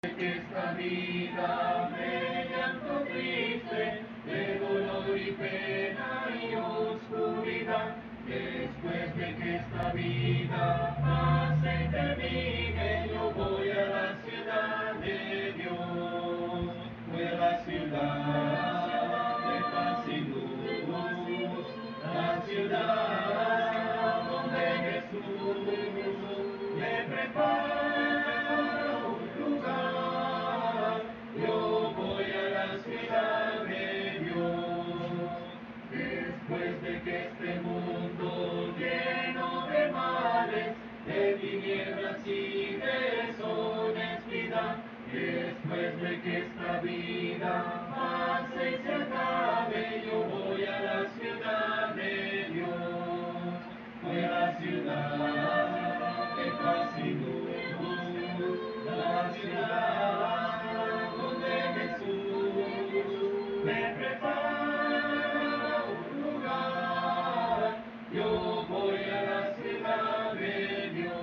Que esta vida me llanto triste, de dolor y pena y oscuridad, después de que esta vida pase y termine, yo voy a la ciudad de Dios, voy a la ciudad de paz y luz, la ciudad donde Jesús me prepara. Yo voy a la ciudad de Dios, después de que este mundo lleno de males, de tinieblas y deshonestidad, después de que esta vida pase y se acabe, yo voy a la ciudad de Dios, voy a la ciudad de paz y luz, la ciudad me prepara un lugar, yo voy a la ciudad de Dios,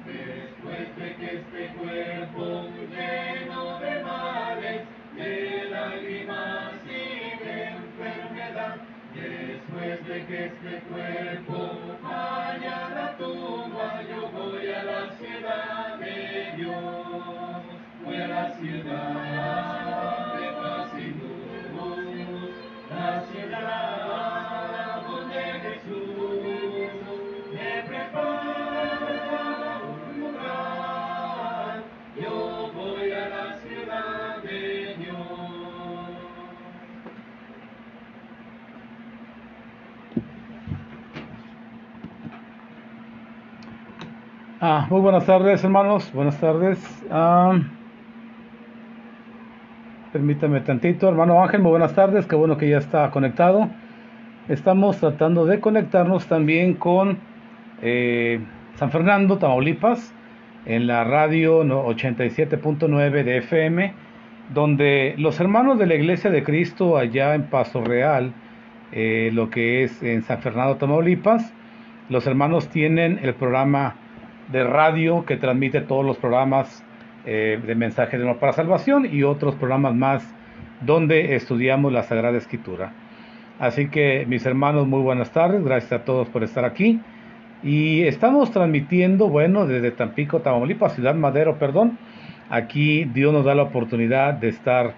después de que este cuerpo lleno de males, de lágrimas y de enfermedad, después de que este cuerpo vaya a la tumba, yo voy a la ciudad de Dios, voy a la ciudad de paz y luz, la ciudad donde Jesús me prepara un lugar, yo voy a la ciudad de Dios. Muy buenas tardes, hermanos. Buenas tardes. Permítame tantito, hermano Ángel, muy buenas tardes. Qué bueno que ya está conectado. Estamos tratando de conectarnos también con San Fernando, Tamaulipas, en la radio 87.9 de FM, donde los hermanos de la Iglesia de Cristo allá en Paso Real, lo que es en San Fernando, Tamaulipas, los hermanos tienen el programa de radio que transmite todos los programas de Mensaje de Honor para Salvación y otros programas más donde estudiamos la Sagrada Escritura. Así que, mis hermanos, muy buenas tardes, gracias a todos por estar aquí. Y estamos transmitiendo, bueno, desde Tampico, Tamaulipas, Ciudad Madero, perdón. Aquí Dios nos da la oportunidad de estar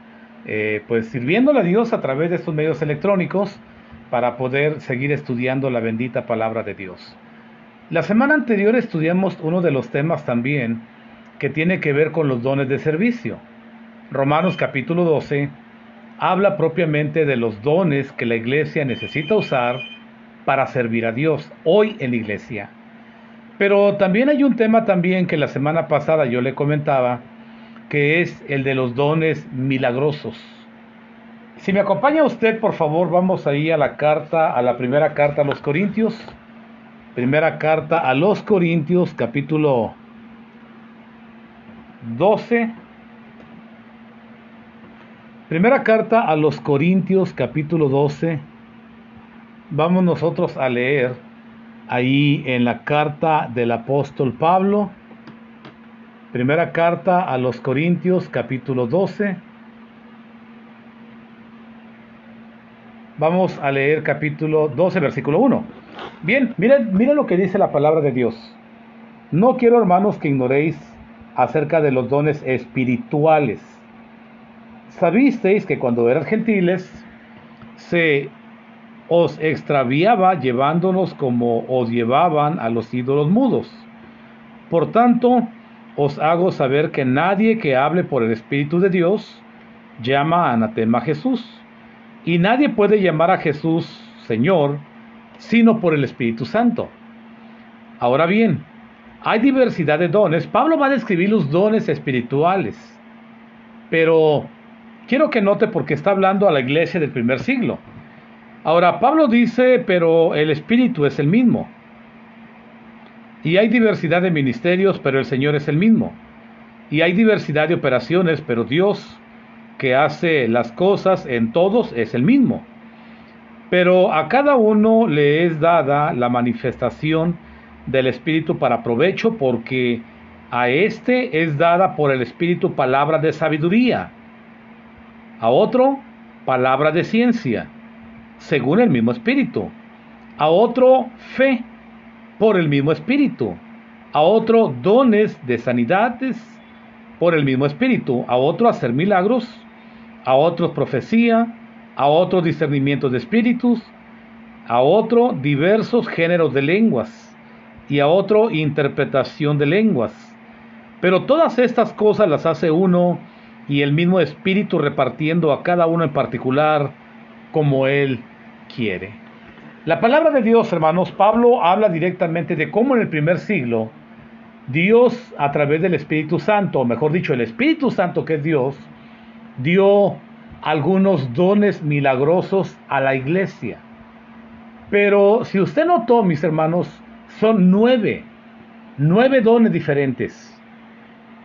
pues sirviéndole a Dios a través de estos medios electrónicos para poder seguir estudiando la bendita palabra de Dios. La semana anterior estudiamos uno de los temas también que tiene que ver con los dones de servicio. Romanos capítulo 12 habla propiamente de los dones que la iglesia necesita usar para servir a Dios hoy en la iglesia. Pero también hay un tema también que la semana pasada yo le comentaba, que es el de los dones milagrosos. Si me acompaña usted, por favor, vamos ahí a la primera carta a los Corintios. Primera carta a los Corintios, capítulo 12. Primera carta a los Corintios, capítulo 12. Vamos nosotros a leer ahí en la carta del apóstol Pablo. Primera carta a los Corintios, capítulo 12. Vamos a leer capítulo 12, versículo 1. Bien, miren lo que dice la palabra de Dios. No quiero, hermanos, que ignoréis acerca de los dones espirituales. Sabisteis que cuando eran gentiles se os extraviaba llevándonos como os llevaban a los ídolos mudos. Por tanto, os hago saber que nadie que hable por el Espíritu de Dios llama anatema a Jesús. Y nadie puede llamar a Jesús Señor sino por el Espíritu Santo. Ahora bien, hay diversidad de dones. Pablo va a describir los dones espirituales, pero quiero que note porque está hablando a la iglesia del primer siglo. Ahora, Pablo dice, pero el Espíritu es el mismo. Y hay diversidad de ministerios, pero el Señor es el mismo. Y hay diversidad de operaciones, pero Dios que hace las cosas en todos es el mismo. Pero a cada uno le es dada la manifestación del Espíritu para provecho, porque A este es dada por el Espíritu palabra de sabiduría, a otro palabra de ciencia, según el mismo Espíritu, a otro fe, por el mismo Espíritu, a otro dones de sanidades, por el mismo Espíritu, a otro hacer milagros, a otros profecía, a otro discernimiento de espíritus, a otro diversos géneros de lenguas, y a otro interpretación de lenguas. Pero todas estas cosas las hace uno y el mismo Espíritu, repartiendo a cada uno en particular como Él quiere. La palabra de Dios, hermanos, Pablo habla directamente de cómo en el primer siglo Dios, a través del Espíritu Santo, o mejor dicho, el Espíritu Santo, que es Dios, dio algunos dones milagrosos a la iglesia. Pero si usted notó, mis hermanos, son nueve dones diferentes.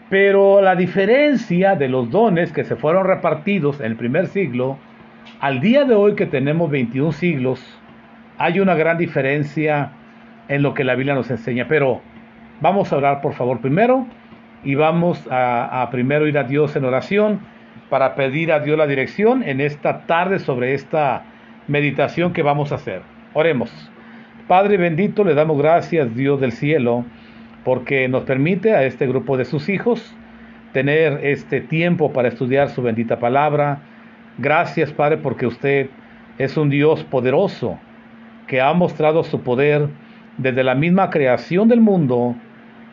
Pero la diferencia de los dones que se fueron repartidos en el primer siglo, al día de hoy que tenemos 21 siglos, hay una gran diferencia en lo que la Biblia nos enseña. Pero vamos a orar, por favor, primero, y vamos a primero ir a Dios en oración para pedir a Dios la dirección en esta tarde sobre esta meditación que vamos a hacer. Oremos. Padre bendito, le damos gracias, Dios del cielo, porque nos permite a este grupo de sus hijos tener este tiempo para estudiar su bendita palabra. Gracias, Padre, porque usted es un Dios poderoso, que ha mostrado su poder desde la misma creación del mundo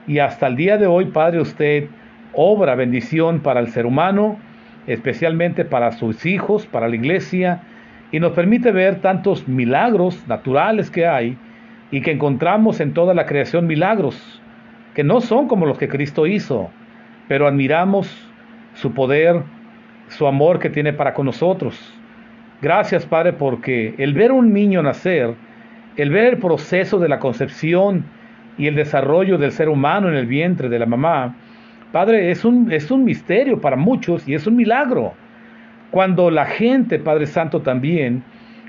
y hasta el día de hoy. Padre, usted obra bendición para el ser humano, especialmente para sus hijos, para la iglesia, y nos permite ver tantos milagros naturales que hay y que encontramos en toda la creación, milagros que no son como los que Cristo hizo, pero admiramos su poder, su amor que tiene para con nosotros. Gracias, Padre, porque el ver un niño nacer, el ver el proceso de la concepción y el desarrollo del ser humano en el vientre de la mamá, Padre, es un misterio para muchos y es un milagro. Cuando la gente, Padre Santo, también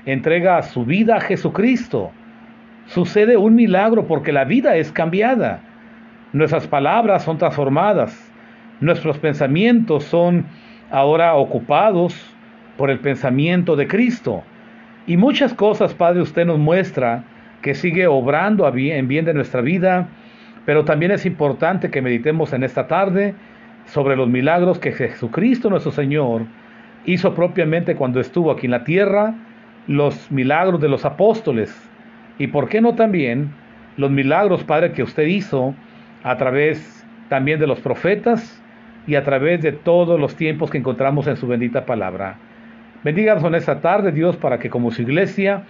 entrega su vida a Jesucristo, sucede un milagro porque la vida es cambiada. Nuestras palabras son transformadas, nuestros pensamientos son ahora ocupados por el pensamiento de Cristo. Y muchas cosas, Padre, usted nos muestra que sigue obrando en bien de nuestra vida, pero también es importante que meditemos en esta tarde sobre los milagros que Jesucristo nuestro Señor hizo propiamente cuando estuvo aquí en la tierra, los milagros de los apóstoles, y por qué no también los milagros, Padre, que usted hizo a través también de los profetas y a través de todos los tiempos que encontramos en su bendita palabra. Bendíganos en esta tarde, Dios, para que como su iglesia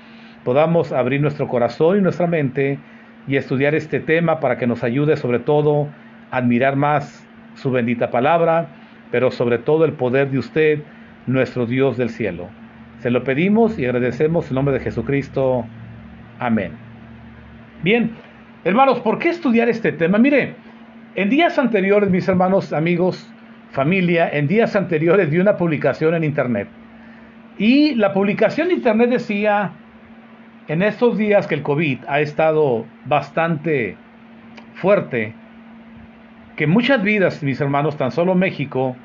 podamos abrir nuestro corazón y nuestra mente y estudiar este tema para que nos ayude sobre todo a admirar más su bendita palabra, pero sobre todo el poder de usted, nuestro Dios del cielo. Se lo pedimos y agradecemos en nombre de Jesucristo. Amén. Bien, hermanos, ¿por qué estudiar este tema? Mire, en días anteriores, mis hermanos, amigos, familia, en días anteriores vi una publicación en internet. Y la publicación de internet decía, en estos días que el COVID ha estado bastante fuerte, que muchas vidas, mis hermanos, tan solo México,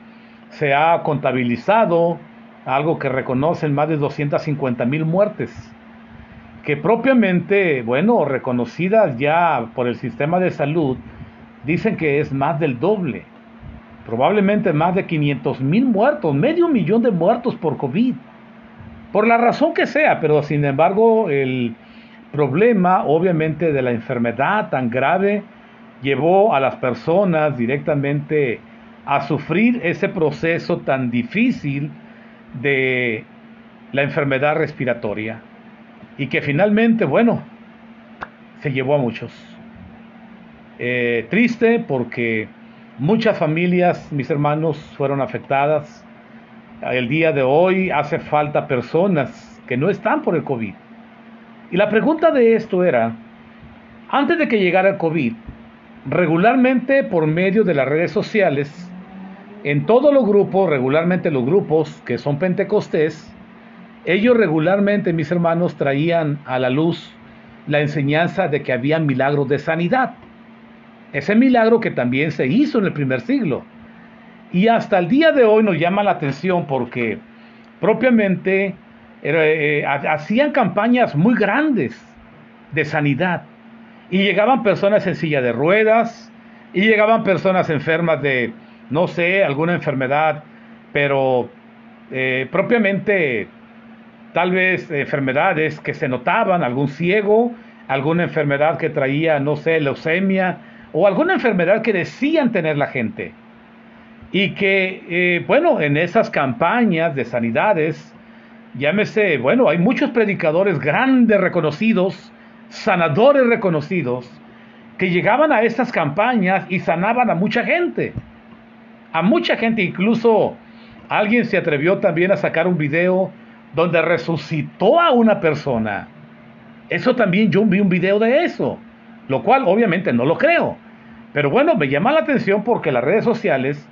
se ha contabilizado algo que reconocen más de 250,000 muertes, que propiamente, bueno, reconocidas ya por el sistema de salud, dicen que es más del doble, probablemente más de 500,000 muertos, 500,000 de muertos por COVID, por la razón que sea, pero sin embargo el problema obviamente de la enfermedad tan grave llevó a las personas directamente a sufrir ese proceso tan difícil de la enfermedad respiratoria y que finalmente, bueno, se llevó a muchos. Triste porque muchas familias, mis hermanos, fueron afectadas. El día de hoy hace falta personas que no están por el COVID. Y la pregunta de esto era, antes de que llegara el COVID, regularmente por medio de las redes sociales, en todos los grupos, regularmente los grupos que son pentecostés, ellos regularmente, mis hermanos, traían a la luz la enseñanza de que había milagros de sanidad. Ese milagro que también se hizo en el primer siglo. Y hasta el día de hoy nos llama la atención porque propiamente hacían campañas muy grandes de sanidad. Y llegaban personas en silla de ruedas, y llegaban personas enfermas de, no sé, alguna enfermedad, pero propiamente tal vez enfermedades que se notaban, algún ciego, alguna enfermedad que traía, no sé, leucemia, o alguna enfermedad que decían tener la gente. Y que, bueno, en esas campañas de sanidades, llámese, bueno, hay muchos predicadores grandes reconocidos, sanadores reconocidos, que llegaban a estas campañas y sanaban a mucha gente. A mucha gente, incluso alguien se atrevió también a sacar un video donde resucitó a una persona. Eso también yo vi un video de eso, lo cual obviamente no lo creo. Pero bueno, me llama la atención porque las redes sociales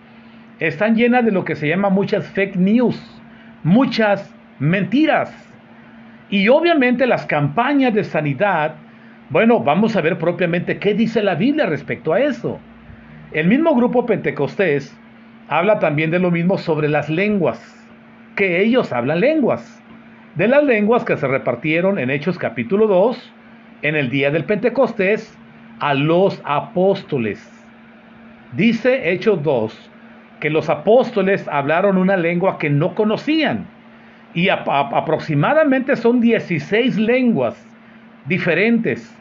están llenas de lo que se llama muchas fake news, muchas mentiras. Y obviamente las campañas de sanidad, bueno, vamos a ver propiamente qué dice la Biblia respecto a eso. El mismo grupo Pentecostés habla también de lo mismo sobre las lenguas, que ellos hablan lenguas. De las lenguas que se repartieron en Hechos capítulo 2, en el día del Pentecostés, a los apóstoles. Dice Hechos 2, que los apóstoles hablaron una lengua que no conocían. Y aproximadamente son 16 lenguas diferentes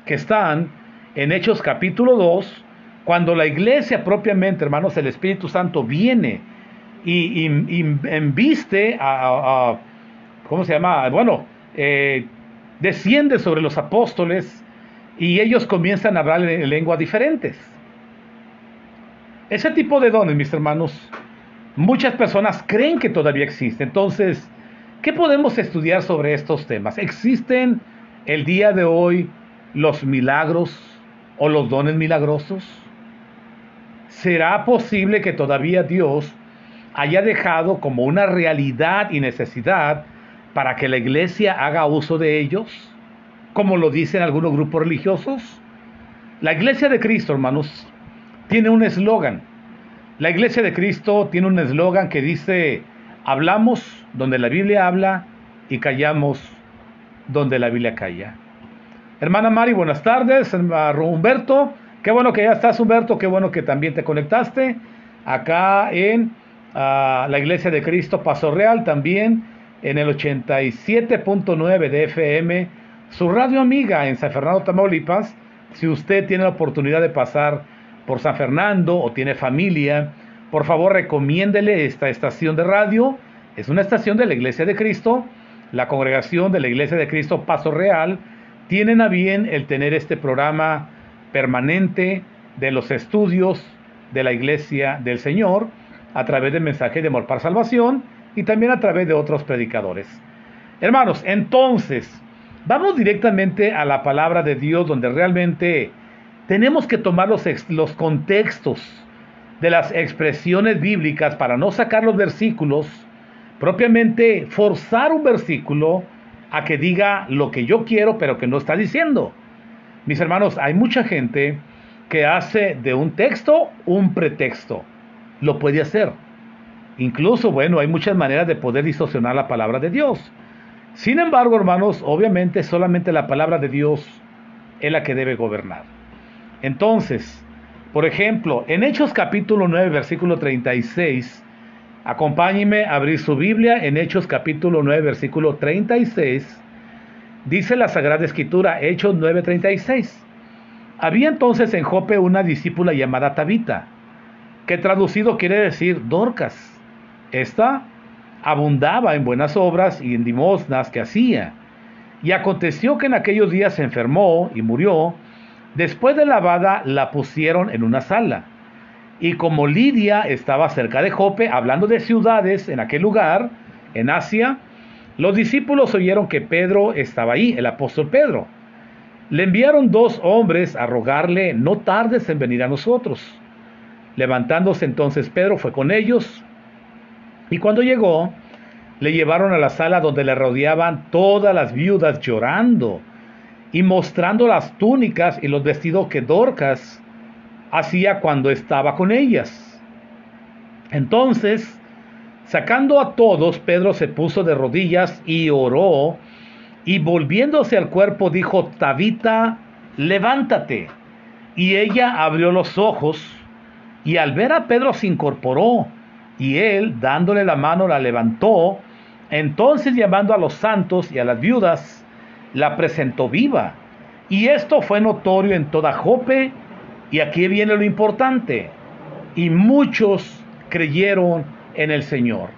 que están en Hechos capítulo 2, cuando la iglesia propiamente, hermanos, el Espíritu Santo viene y embiste ¿cómo se llama? Bueno, desciende sobre los apóstoles y ellos comienzan a hablar en lenguas diferentes. Ese tipo de dones, mis hermanos, muchas personas creen que todavía existe. Entonces, ¿qué podemos estudiar sobre estos temas? ¿Existen el día de hoy los milagros o los dones milagrosos? ¿Será posible que todavía Dios haya dejado como una realidad y necesidad para que la iglesia haga uso de ellos, como lo dicen algunos grupos religiosos? La iglesia de Cristo, hermanos, tiene un eslogan. La iglesia de Cristo tiene un eslogan que dice: hablamos donde la Biblia habla y callamos donde la Biblia calla. Hermana Mari, buenas tardes. Humberto, qué bueno que ya estás, Humberto, qué bueno que también te conectaste acá en la iglesia de Cristo Paso Real, también en el 87.9 de FM, su radio amiga en San Fernando, Tamaulipas. Si usted tiene la oportunidad de pasar por San Fernando o tiene familia, por favor recomiéndele esta estación de radio. Es una estación de la Iglesia de Cristo, la congregación de la Iglesia de Cristo Paso Real. Tienen a bien el tener este programa permanente de los estudios de la Iglesia del Señor a través del mensaje de amor para salvación y también a través de otros predicadores. Hermanos, entonces, vamos directamente a la palabra de Dios, donde realmente tenemos que tomar los contextos de las expresiones bíblicas para no sacar los versículos, propiamente forzar un versículo a que diga lo que yo quiero, pero que no está diciendo. Mis hermanos, hay mucha gente que hace de un texto un pretexto. Lo puede hacer. Incluso, bueno, hay muchas maneras de poder distorsionar la palabra de Dios. Sin embargo, hermanos, obviamente solamente la palabra de Dios es la que debe gobernar. Entonces, por ejemplo, en Hechos capítulo 9, versículo 36, acompáñenme a abrir su Biblia en Hechos capítulo 9, versículo 36, dice la Sagrada Escritura, Hechos 9, 36. Había entonces en Jope una discípula llamada Tabita, que traducido quiere decir Dorcas. Esta abundaba en buenas obras y en limosnas que hacía. Y aconteció que en aquellos días se enfermó y murió. Después de lavada la pusieron en una sala. Y como Lidia estaba cerca de Jope, hablando de ciudades en aquel lugar, en Asia, los discípulos oyeron que Pedro estaba ahí, el apóstol Pedro. Le enviaron 2 hombres a rogarle: no tardes en venir a nosotros. Levantándose entonces Pedro fue con ellos, y cuando llegó, le llevaron a la sala donde le rodeaban todas las viudas llorando y mostrando las túnicas y los vestidos que Dorcas hacía cuando estaba con ellas. Entonces, sacando a todos, Pedro se puso de rodillas y oró, y volviéndose al cuerpo dijo: Tabita, levántate. Y ella abrió los ojos, y al ver a Pedro se incorporó, y él, dándole la mano, la levantó. Entonces, llamando a los santos y a las viudas, la presentó viva. Y esto fue notorio en toda Jope, y aquí viene lo importante: y muchos creyeron en el Señor.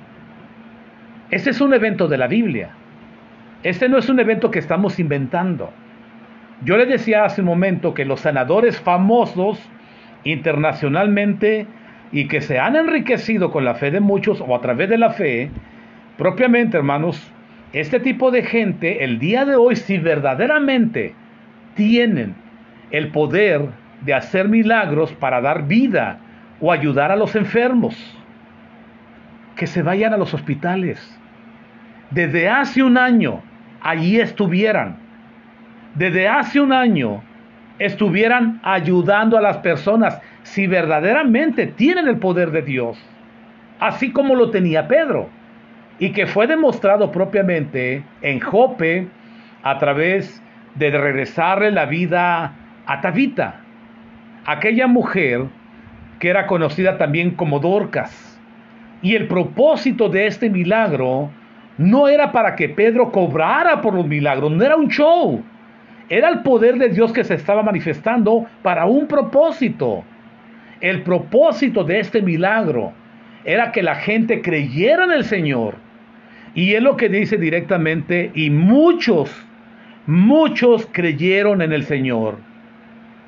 Este es un evento de la Biblia. Este no es un evento que estamos inventando. Yo les decía hace un momento que los sanadores famosos internacionalmente y que se han enriquecido con la fe de muchos o a través de la fe, propiamente, hermanos, este tipo de gente, el día de hoy, si verdaderamente tienen el poder de hacer milagros para dar vida o ayudar a los enfermos, que se vayan a los hospitales. Desde hace un año, allí estuvieran. Desde hace un año, estuvieran ayudando a las personas, si verdaderamente tienen el poder de Dios, así como lo tenía Pedro, y que fue demostrado propiamente en Jope a través de regresarle la vida a Tabita, aquella mujer que era conocida también como Dorcas. Y el propósito de este milagro no era para que Pedro cobrara por los milagros, no era un show. Era el poder de Dios que se estaba manifestando para un propósito. El propósito de este milagro era que la gente creyera en el Señor. Y es lo que dice directamente: y muchos creyeron en el Señor.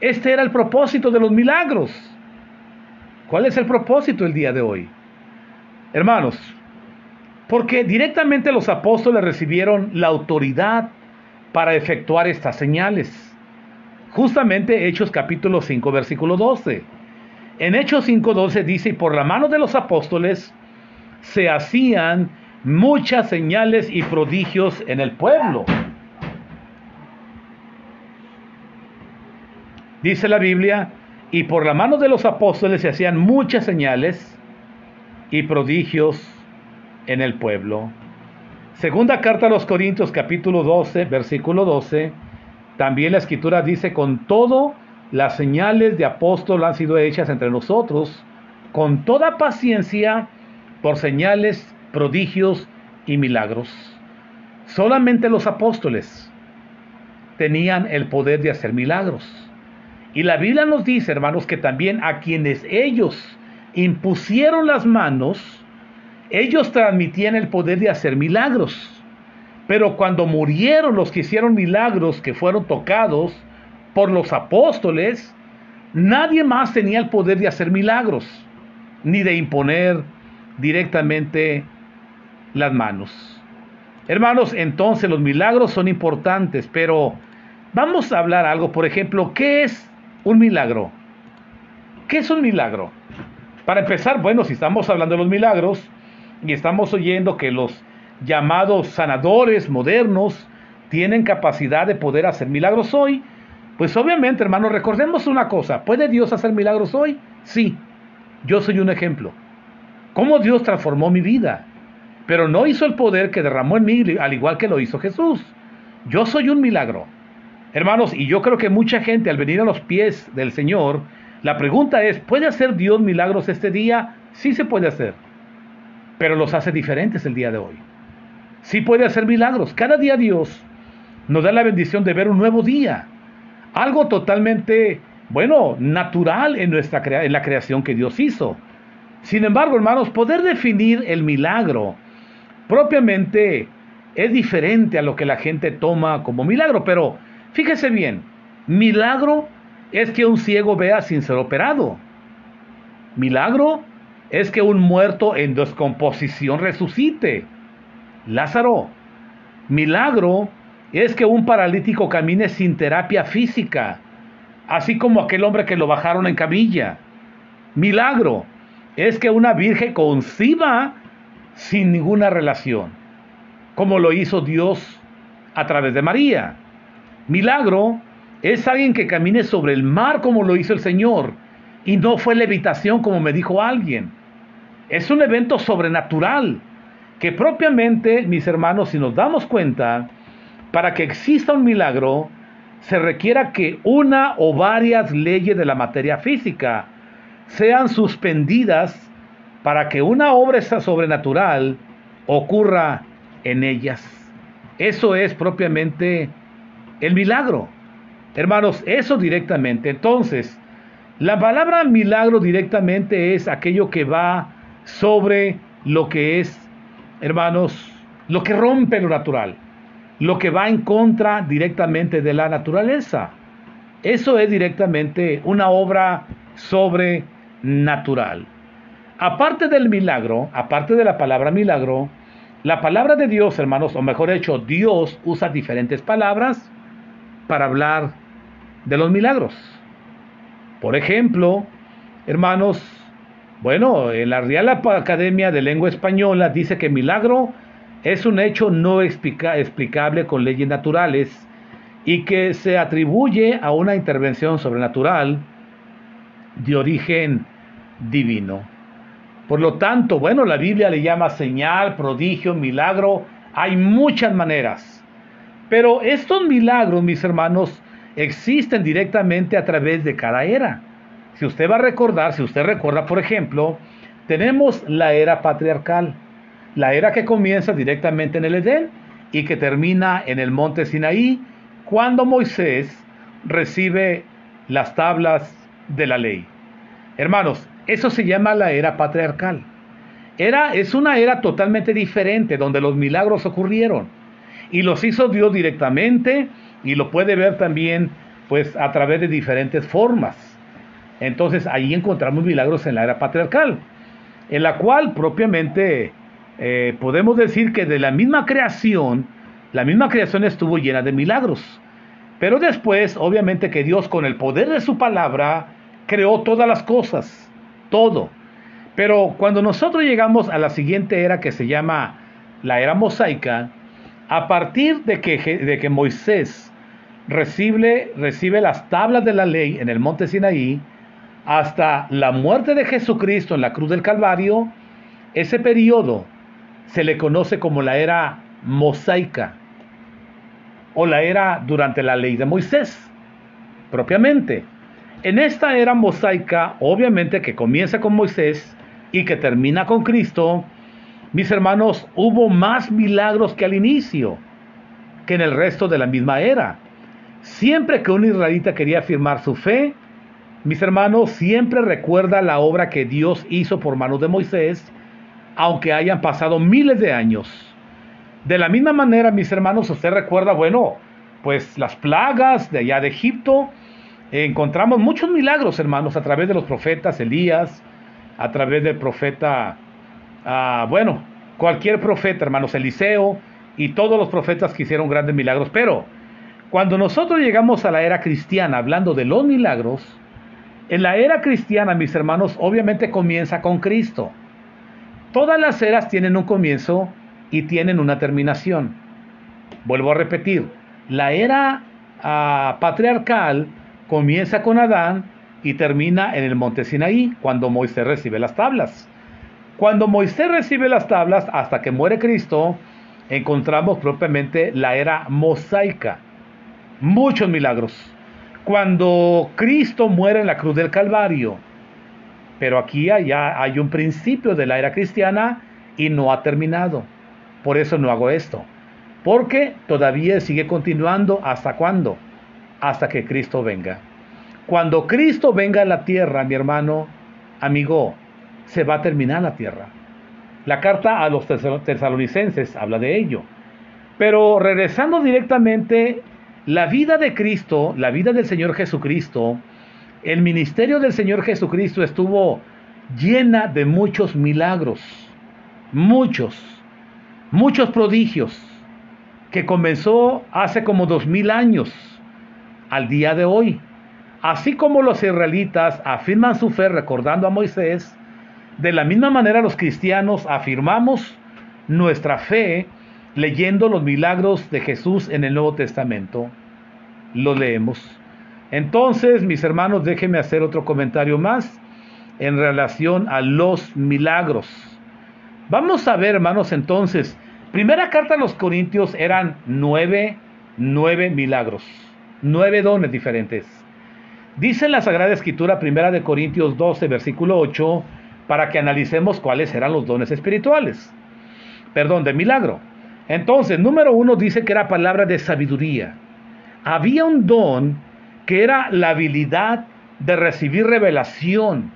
Este era el propósito de los milagros. ¿Cuál es el propósito el día de hoy? Hermanos, porque directamente los apóstoles recibieron la autoridad para efectuar estas señales. Justamente Hechos capítulo 5, versículo 12. En Hechos 5:12 dice: y por la mano de los apóstoles se hacían muchas señales y prodigios en el pueblo. Dice la Biblia: y por la mano de los apóstoles se hacían muchas señales y prodigios en el pueblo. Segunda carta a los Corintios capítulo 12, versículo 12, también la escritura dice: con todo, las señales de apóstol han sido hechas entre nosotros, con toda paciencia, por señales, prodigios y milagros. Solamente los apóstoles tenían el poder de hacer milagros. Y la Biblia nos dice, hermanos, que también a quienes ellos impusieron las manos, ellos transmitían el poder de hacer milagros. Pero cuando murieron los que hicieron milagros, que fueron tocados por los apóstoles, nadie más tenía el poder de hacer milagros, ni de imponer directamente las manos. Hermanos, entonces los milagros son importantes, pero vamos a hablar algo. Por ejemplo, ¿qué es un milagro? ¿Qué es un milagro? Para empezar, bueno, si estamos hablando de los milagros y estamos oyendo que los llamados sanadores modernos tienen capacidad de poder hacer milagros hoy, pues obviamente, hermanos, recordemos una cosa: ¿puede Dios hacer milagros hoy? Sí, yo soy un ejemplo. Cómo Dios transformó mi vida, pero no hizo el poder que derramó en mí, al igual que lo hizo Jesús. Yo soy un milagro, hermanos, y yo creo que mucha gente, al venir a los pies del Señor, la pregunta es: ¿puede hacer Dios milagros este día? Sí se puede hacer, pero los hace diferentes el día de hoy. Sí puede hacer milagros. Cada día Dios nos da la bendición de ver un nuevo día, algo totalmente, bueno, natural en la creación que Dios hizo. Sin embargo, hermanos, poder definir el milagro propiamente es diferente a lo que la gente toma como milagro. Pero fíjese bien, milagro es que un ciego vea sin ser operado. Milagro es que un muerto en descomposición resucite. Lázaro. Milagro es que un paralítico camine sin terapia física, así como aquel hombre que lo bajaron en camilla. Milagro es que una virgen conciba sin ninguna relación, como lo hizo Dios a través de María. Milagro es alguien que camine sobre el mar, como lo hizo el Señor, Y no fue levitación como me dijo alguien. Es un evento sobrenatural que propiamente, mis hermanos, si nos damos cuenta, para que exista un milagro, se requiera que una o varias leyes de la materia física sean suspendidas para que una obra sobrenatural ocurra en ellas. Eso es propiamente el milagro. Hermanos, eso directamente. Entonces, la palabra milagro directamente es aquello que va sobre lo que es, hermanos, lo que rompe lo natural, lo que va en contra directamente de la naturaleza. Eso es directamente una obra sobrenatural. Aparte del milagro, aparte de la palabra milagro, la palabra de Dios, hermanos, o mejor dicho, Dios usa diferentes palabras para hablar de los milagros. Por ejemplo, hermanos, bueno, en la Real Academia de Lengua Española dice que milagro es un hecho no explicable con leyes naturales y que se atribuye a una intervención sobrenatural de origen divino. Por lo tanto, bueno, la Biblia le llama señal, prodigio, milagro. Hay muchas maneras. Pero estos milagros, mis hermanos, existen directamente a través de cada era. Si usted va a recordar, si usted recuerda, por ejemplo, tenemos la era patriarcal, la era que comienza directamente en el Edén y que termina en el monte Sinaí, cuando Moisés recibe las tablas de la ley. Hermanos, eso se llama la era patriarcal. Es una era totalmente diferente, donde los milagros ocurrieron. Y los hizo Dios directamente, y lo puede ver también, pues, a través de diferentes formas. Entonces, ahí encontramos milagros en la era patriarcal, en la cual propiamente podemos decir que de la misma creación estuvo llena de milagros. Pero después, obviamente que Dios, con el poder de su palabra, creó todas las cosas, todo. Pero cuando nosotros llegamos a la siguiente era, que se llama la era mosaica, a partir de que Moisés recibe las tablas de la ley en el monte Sinaí, hasta la muerte de Jesucristo en la cruz del Calvario, ese periodo se le conoce como la era mosaica, o la era durante la ley de Moisés, propiamente. En esta era mosaica, obviamente que comienza con Moisés y que termina con Cristo, mis hermanos, hubo más milagros que al inicio, que en el resto de la misma era. Siempre que un israelita quería afirmar su fe, mis hermanos, siempre recuerda la obra que Dios hizo por manos de Moisés, aunque hayan pasado miles de años. De la misma manera, mis hermanos, usted recuerda, bueno, pues las plagas de allá de Egipto. Encontramos muchos milagros, hermanos, a través de los profetas Elías, a través del profeta, cualquier profeta, hermanos, Eliseo, y todos los profetas que hicieron grandes milagros. Pero cuando nosotros llegamos a la era cristiana, hablando de los milagros, en la era cristiana, mis hermanos, obviamente comienza con Cristo. Todas las eras tienen un comienzo y tienen una terminación. Vuelvo a repetir, la era patriarcal comienza con Adán y termina en el monte Sinaí, cuando Moisés recibe las tablas. Cuando Moisés recibe las tablas, hasta que muere Cristo, encontramos propiamente la era mosaica. Muchos milagros. Cuando Cristo muere en la cruz del Calvario. Pero aquí ya hay un principio de la era cristiana y no ha terminado. Por eso no hago esto. Porque todavía sigue continuando. ¿Hasta cuándo? Hasta que Cristo venga. Cuando Cristo venga a la tierra, mi hermano, amigo, se va a terminar la tierra. La carta a los tesalonicenses habla de ello. Pero regresando directamente, la vida de Cristo, la vida del Señor Jesucristo, el ministerio del Señor Jesucristo estuvo llena de muchos milagros, muchos prodigios, que comenzó hace como 2000 años al día de hoy. Así como los israelitas afirman su fe recordando a Moisés, de la misma manera los cristianos afirmamos nuestra fe leyendo los milagros de Jesús en el Nuevo Testamento. Lo leemos. Entonces, mis hermanos, déjenme hacer otro comentario más en relación a los milagros. Vamos a ver, hermanos, entonces, primera carta a los Corintios eran nueve milagros, 9 dones diferentes. Dice en la Sagrada Escritura, primera de Corintios 12, versículo 8, para que analicemos cuáles eran los dones espirituales. Perdón, de milagro. Entonces, número 1 dice que era palabra de sabiduría. Había un don que era la habilidad de recibir revelación.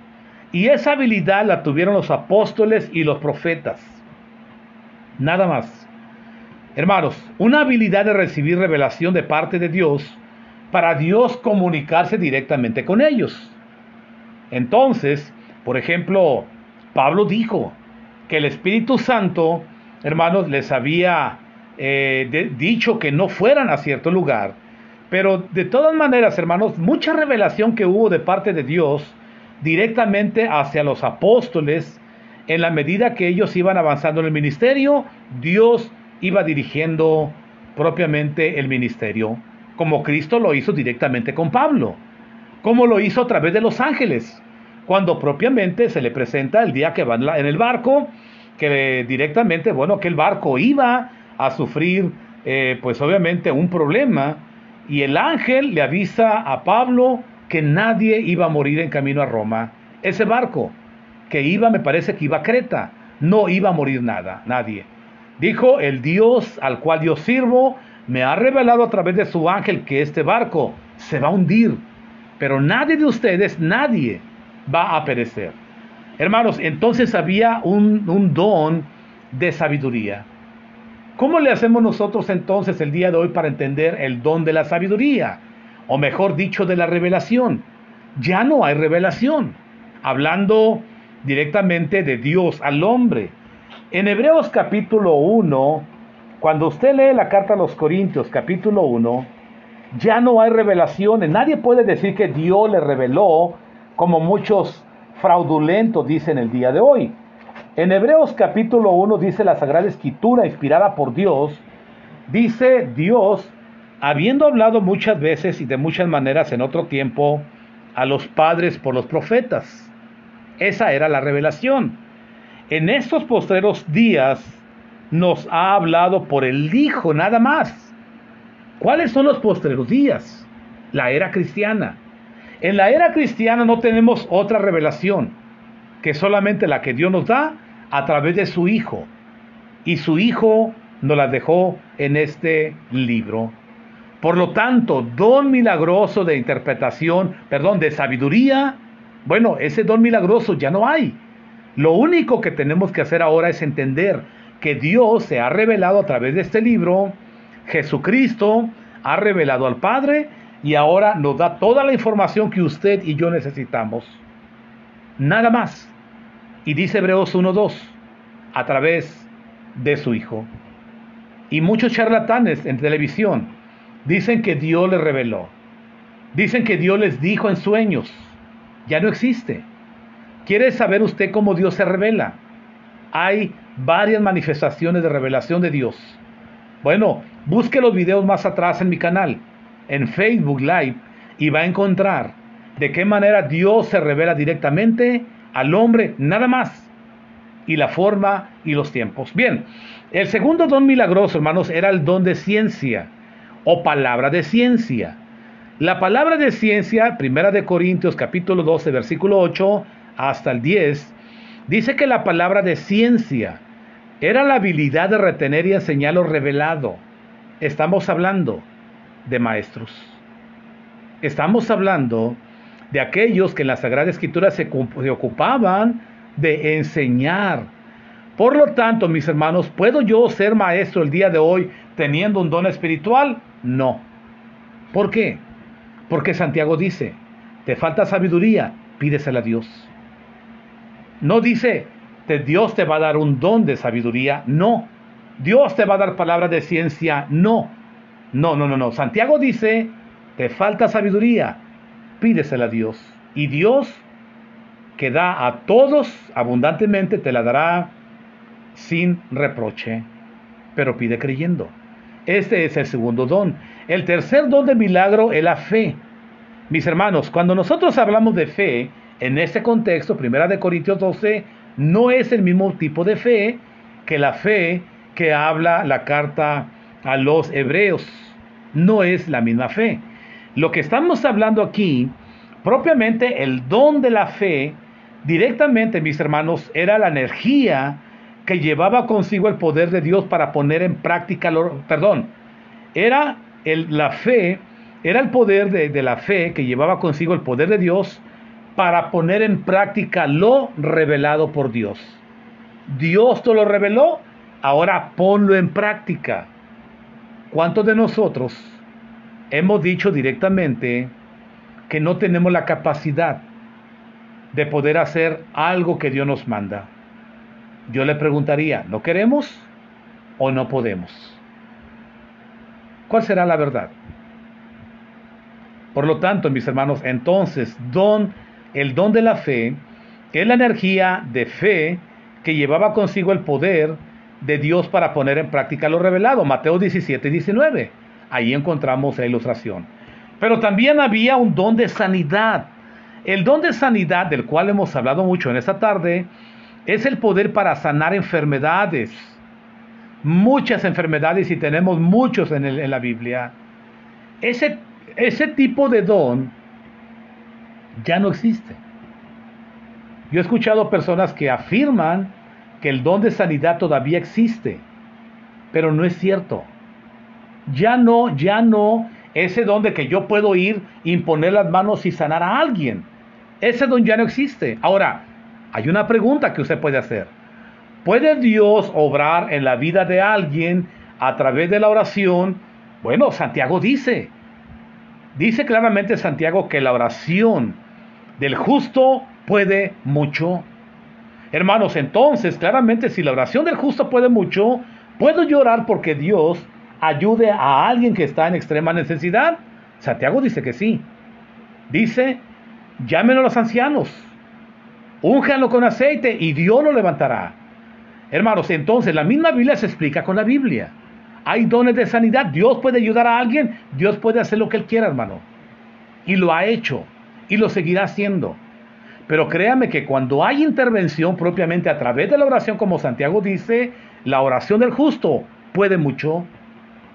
Y esa habilidad la tuvieron los apóstoles y los profetas. Nada más. Hermanos, una habilidad de recibir revelación de parte de Dios para Dios comunicarse directamente con ellos. Entonces, por ejemplo, Pablo dijo que el Espíritu Santo, hermanos, les había dicho que no fueran a cierto lugar. Pero de todas maneras, hermanos, mucha revelación que hubo de parte de Dios directamente hacia los apóstoles, en la medida que ellos iban avanzando en el ministerio, Dios iba dirigiendo propiamente el ministerio, como Cristo lo hizo directamente con Pablo, como lo hizo a través de los ángeles, cuando propiamente se le presenta el día que va en el barco, que directamente, bueno, que el barco iba a sufrir, pues obviamente un problema, y el ángel le avisa a Pablo que nadie iba a morir en camino a Roma. Ese barco que iba, me parece que iba a Creta, no iba a morir nadie. Dijo, el Dios al cual yo sirvo me ha revelado a través de su ángel que este barco se va a hundir, pero nadie de ustedes, nadie va a perecer. Hermanos, entonces había un don de sabiduría. ¿Cómo le hacemos nosotros entonces el día de hoy para entender el don de la sabiduría? O mejor dicho, de la revelación. Ya no hay revelación. Hablando directamente de Dios al hombre. En Hebreos capítulo 1, cuando usted lee la carta a los Corintios capítulo 1, ya no hay revelaciones. Nadie puede decir que Dios le reveló, como muchos fraudulentos dicen el día de hoy. En Hebreos capítulo 1 dice la Sagrada Escritura, inspirada por Dios, dice Dios, habiendo hablado muchas veces y de muchas maneras en otro tiempo a los padres por los profetas. Esa era la revelación. En estos postreros días nos ha hablado por el Hijo, nada más. ¿Cuáles son los postreros días? La era cristiana. En la era cristiana no tenemos otra revelación que solamente la que Dios nos da a través de su Hijo. Y su Hijo nos la dejó en este libro. Por lo tanto, don milagroso de interpretación, de sabiduría, bueno, ese don milagroso ya no hay. Lo único que tenemos que hacer ahora es entender que Dios se ha revelado a través de este libro, Jesucristo ha revelado al Padre y ahora nos da toda la información que usted y yo necesitamos. Nada más. Y dice Hebreos 1:2, a través de su Hijo. Y muchos charlatanes en televisión dicen que Dios les reveló. Dicen que Dios les dijo en sueños. Ya no existe. ¿Quiere saber usted cómo Dios se revela? Hay varias manifestaciones de revelación de Dios. Bueno, busque los videos más atrás en mi canal, en Facebook Live, y va a encontrar de qué manera Dios se revela directamente al hombre, nada más, y la forma y los tiempos. Bien, el segundo don milagroso, hermanos, era el don de ciencia, o palabra de ciencia. La palabra de ciencia, primera de Corintios capítulo 12, versículo 8 hasta el 10, dice que la palabra de ciencia era la habilidad de retener y enseñar lo revelado. Estamos hablando de maestros. Estamos hablando de aquellos que en la Sagrada Escritura se ocupaban de enseñar. Por lo tanto, mis hermanos, ¿puedo yo ser maestro el día de hoy teniendo un don espiritual? No. ¿Por qué? Porque Santiago dice, te falta sabiduría, pídesela a Dios. No dice, Dios te va a dar un don de sabiduría, no. Dios te va a dar palabras de ciencia, no. No. Santiago dice, te falta sabiduría, pídesela a Dios. Y Dios, que da a todos abundantemente, te la dará sin reproche. Pero pide creyendo. Este es el segundo don. El tercer don de milagro es la fe. Mis hermanos, cuando nosotros hablamos de fe, en este contexto, 1 Corintios 12, no es el mismo tipo de fe que la fe que habla la carta a los hebreos. No es la misma fe. Lo que estamos hablando aquí, propiamente el don de la fe, directamente, mis hermanos, era la energía que llevaba consigo el poder de Dios para poner en práctica, era la fe, era el poder de la fe que llevaba consigo el poder de Dios para poner en práctica lo revelado por Dios. Dios te lo reveló, ahora ponlo en práctica. ¿Cuántos de nosotros hemos dicho directamente que no tenemos la capacidad de poder hacer algo que Dios nos manda? Yo le preguntaría, ¿no queremos o no podemos? ¿Cuál será la verdad? Por lo tanto, mis hermanos, entonces, el don de la fe es la energía de fe que llevaba consigo el poder de Dios para poner en práctica lo revelado. Mateo 17:19. Ahí encontramos la ilustración. Pero también había un don de sanidad. El don de sanidad, del cual hemos hablado mucho en esta tarde, es el poder para sanar enfermedades. Muchas enfermedades, y tenemos muchos en la Biblia. Ese tipo de don ya no existe. Yo he escuchado personas que afirman que el don de sanidad todavía existe, pero no es cierto. Ya no, ese don de que yo puedo ir, imponer las manos y sanar a alguien. Ese don ya no existe. Ahora, hay una pregunta que usted puede hacer. ¿Puede Dios obrar en la vida de alguien a través de la oración? Bueno, Santiago dice claramente Santiago que la oración del justo puede mucho. Hermanos, entonces, claramente, si la oración del justo puede mucho, ¿puedo yo orar porque Dios ayude a alguien que está en extrema necesidad? Santiago dice que sí. Dice, llámenlo a los ancianos, únjanlo con aceite y Dios lo levantará. Hermanos, entonces, la misma Biblia se explica con la Biblia. Hay dones de sanidad. Dios puede ayudar a alguien. Dios puede hacer lo que Él quiera, hermano. Y lo ha hecho. Y lo seguirá haciendo. Pero créame que cuando hay intervención propiamente a través de la oración, como Santiago dice, la oración del justo puede mucho.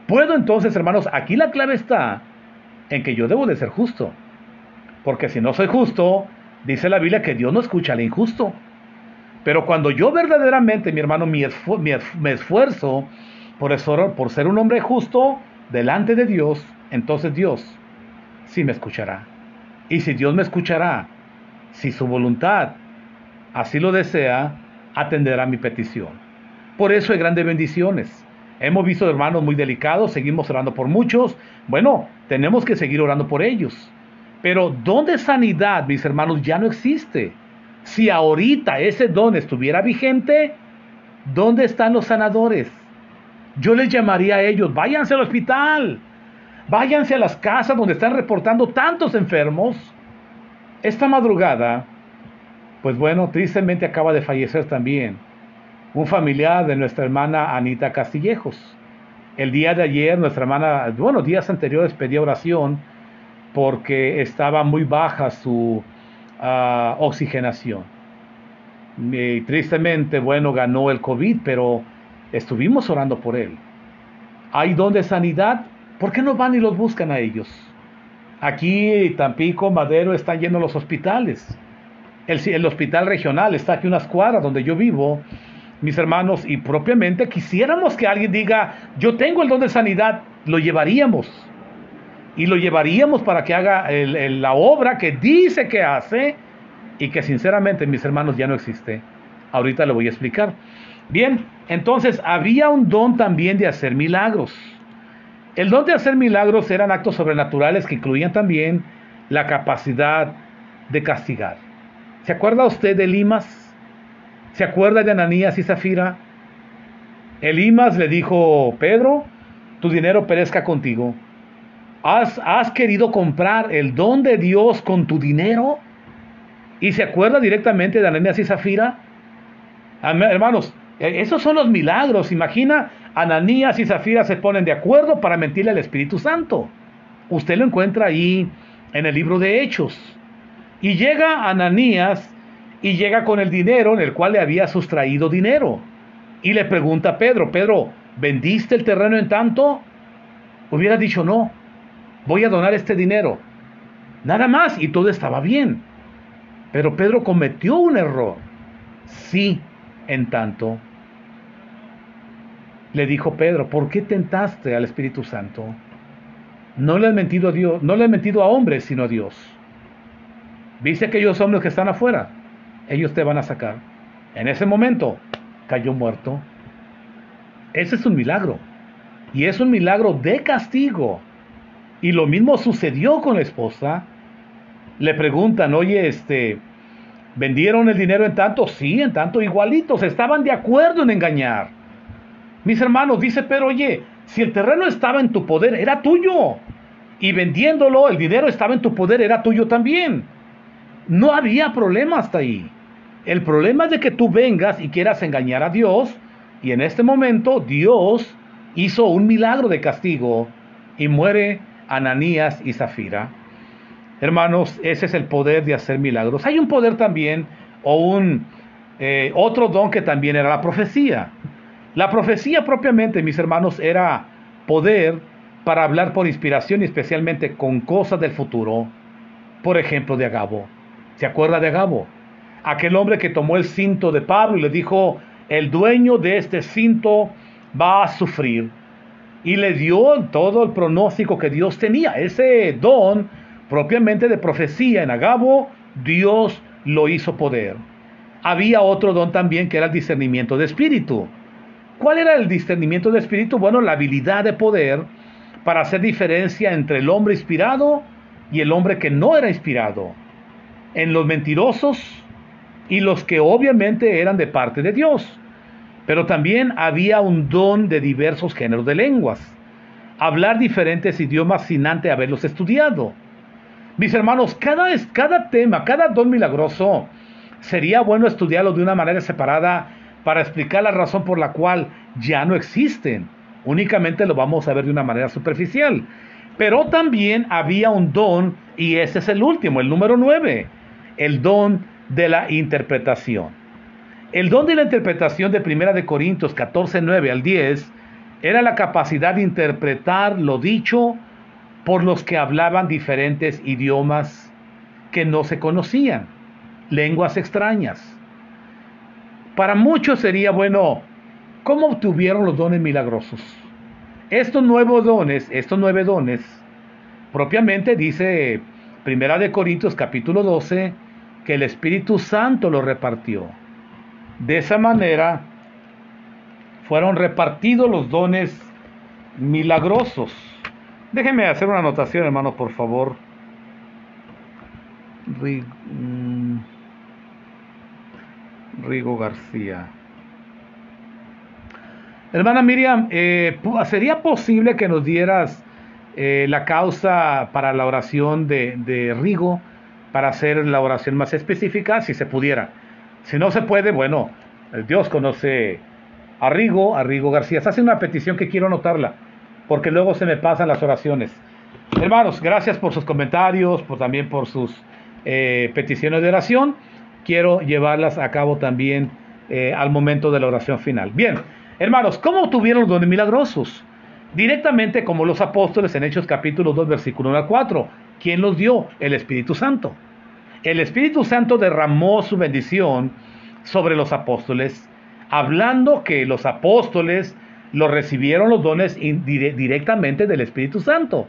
Puedo entonces, hermanos, aquí la clave está en que yo debo de ser justo. Porque si no soy justo, dice la Biblia que Dios no escucha al injusto. Pero cuando yo verdaderamente, mi hermano, me esfuerzo por ser un hombre justo delante de Dios, entonces Dios sí me escuchará. Y si Dios me escuchará, si su voluntad así lo desea, atenderá mi petición. Por eso hay grandes bendiciones. Hemos visto hermanos muy delicados, seguimos orando por muchos. Bueno, tenemos que seguir orando por ellos. Pero don de sanidad, mis hermanos, ya no existe. Si ahorita ese don estuviera vigente, ¿dónde están los sanadores? Yo les llamaría a ellos, váyanse al hospital, váyanse a las casas donde están reportando tantos enfermos. Esta madrugada, pues bueno, tristemente acaba de fallecer también un familiar de nuestra hermana Anita Castillejos. El día de ayer, nuestra hermana, días anteriores pedía oración porque estaba muy baja su oxigenación. Y tristemente, ganó el COVID, pero estuvimos orando por él. Hay don de sanidad, ¿por qué no van y los buscan a ellos? Aquí, Tampico, Madero, están llenos los hospitales. El hospital regional está aquí unas cuadras donde yo vivo, mis hermanos, y propiamente quisiéramos que alguien diga, yo tengo el don de sanidad, lo llevaríamos. Y lo llevaríamos para que haga la obra que dice que hace y que sinceramente, mis hermanos, ya no existe. Ahorita le voy a explicar. Bien, entonces había un don también de hacer milagros. El don de hacer milagros eran actos sobrenaturales que incluían también la capacidad de castigar. ¿Se acuerda usted de Elimas? ¿Se acuerda de Ananías y Zafira? Elimas le dijo, Pedro, tu dinero perezca contigo. ¿Has querido comprar el don de Dios con tu dinero? ¿Y se acuerda directamente de Ananías y Zafira? Hermanos, esos son los milagros. Imagina, Ananías y Zafira se ponen de acuerdo para mentirle al Espíritu Santo. Usted lo encuentra ahí en el libro de Hechos. Y llega Ananías y llega con el dinero en el cual le había sustraído dinero. Y le pregunta a Pedro, Pedro, ¿vendiste el terreno en tanto? Hubiera dicho, no, voy a donar este dinero. Nada más, y todo estaba bien. Pero Pedro cometió un error. Sí, en tanto. Le dijo Pedro, ¿por qué tentaste al Espíritu Santo? No le has mentido a Dios, no le has mentido a hombres, sino a Dios. ¿Viste aquellos hombres que están afuera? Ellos te van a sacar. En ese momento cayó muerto. Ese es un milagro. Y es un milagro de castigo. Y lo mismo sucedió con la esposa. Le preguntan, oye, ¿vendieron el dinero en tanto? Sí, en tanto, igualitos. Estaban de acuerdo en engañar. Mis hermanos, dice Pedro, oye, si el terreno estaba en tu poder, era tuyo. Y vendiéndolo, el dinero estaba en tu poder, era tuyo también. No había problema hasta ahí. El problema es de que tú vengas y quieras engañar a Dios. Y en este momento Dios hizo un milagro de castigo y muere Ananías y Zafira. Hermanos, ese es el poder de hacer milagros. Hay un poder también, o otro don que también era la profecía. La profecía propiamente, mis hermanos, era poder para hablar por inspiración y especialmente con cosas del futuro. Por ejemplo, de Agabo. ¿Se acuerda de Agabo? Aquel hombre que tomó el cinto de Pablo y le dijo, el dueño de este cinto va a sufrir. Y le dio todo el pronóstico que Dios tenía. Ese don propiamente de profecía en Agabo, Dios lo hizo poder. Había otro don también que era el discernimiento de espíritu. ¿Cuál era el discernimiento de espíritu? Bueno, la habilidad de poder para hacer diferencia entre el hombre inspirado y el hombre que no era inspirado, en los mentirosos y los que obviamente eran de parte de Dios. Pero también había un don de diversos géneros de lenguas, hablar diferentes idiomas sin antes haberlos estudiado. Mis hermanos, cada tema, cada don milagroso, sería bueno estudiarlo de una manera separada para explicar la razón por la cual ya no existen. Únicamente lo vamos a ver de una manera superficial. Pero también había un don, y ese es el último, el número 9, el don de la interpretación. El don de la interpretación de 1 Corintios 14, 9 al 10, era la capacidad de interpretar lo dicho por los que hablaban diferentes idiomas que no se conocían, lenguas extrañas. Para muchos sería bueno, ¿cómo obtuvieron los dones milagrosos? Estos nueve dones, propiamente dice 1 Corintios capítulo 12, que el Espíritu Santo los repartió. De esa manera, fueron repartidos los dones milagrosos. Déjenme hacer una anotación, hermanos, por favor. Rigo García. Hermana Miriam, ¿sería posible que nos dieras la causa para la oración de Rigo, para hacer la oración más específica, si se pudiera? Si no se puede, bueno, Dios conoce a Rigo García. Se hace una petición que quiero anotarla, porque luego se me pasan las oraciones. Hermanos, gracias por sus comentarios, también por sus peticiones de oración. Quiero llevarlas a cabo también al momento de la oración final. Bien, hermanos, ¿cómo obtuvieron los dones milagrosos? Directamente como los apóstoles en Hechos capítulo 2, versículo 1 al 4. ¿Quién los dio? El Espíritu Santo. El Espíritu Santo derramó su bendición sobre los apóstoles, hablando que los apóstoles los recibieron los dones directamente del Espíritu Santo.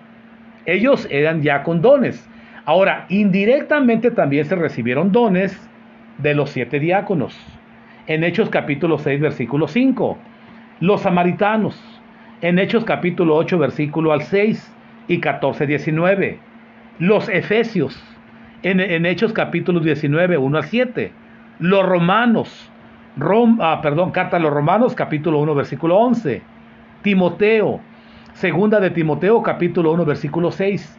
Ellos eran ya con dones. Ahora, indirectamente también se recibieron dones de los 7 diáconos. En Hechos capítulo 6, versículo 5. Los samaritanos. En Hechos capítulo 8, versículo al 6 y 14, 19. Los efesios. En Hechos capítulo 19, 1 al 7. Los romanos. Carta a los romanos, capítulo 1, versículo 11. Timoteo. Segunda de Timoteo, capítulo 1, versículo 6.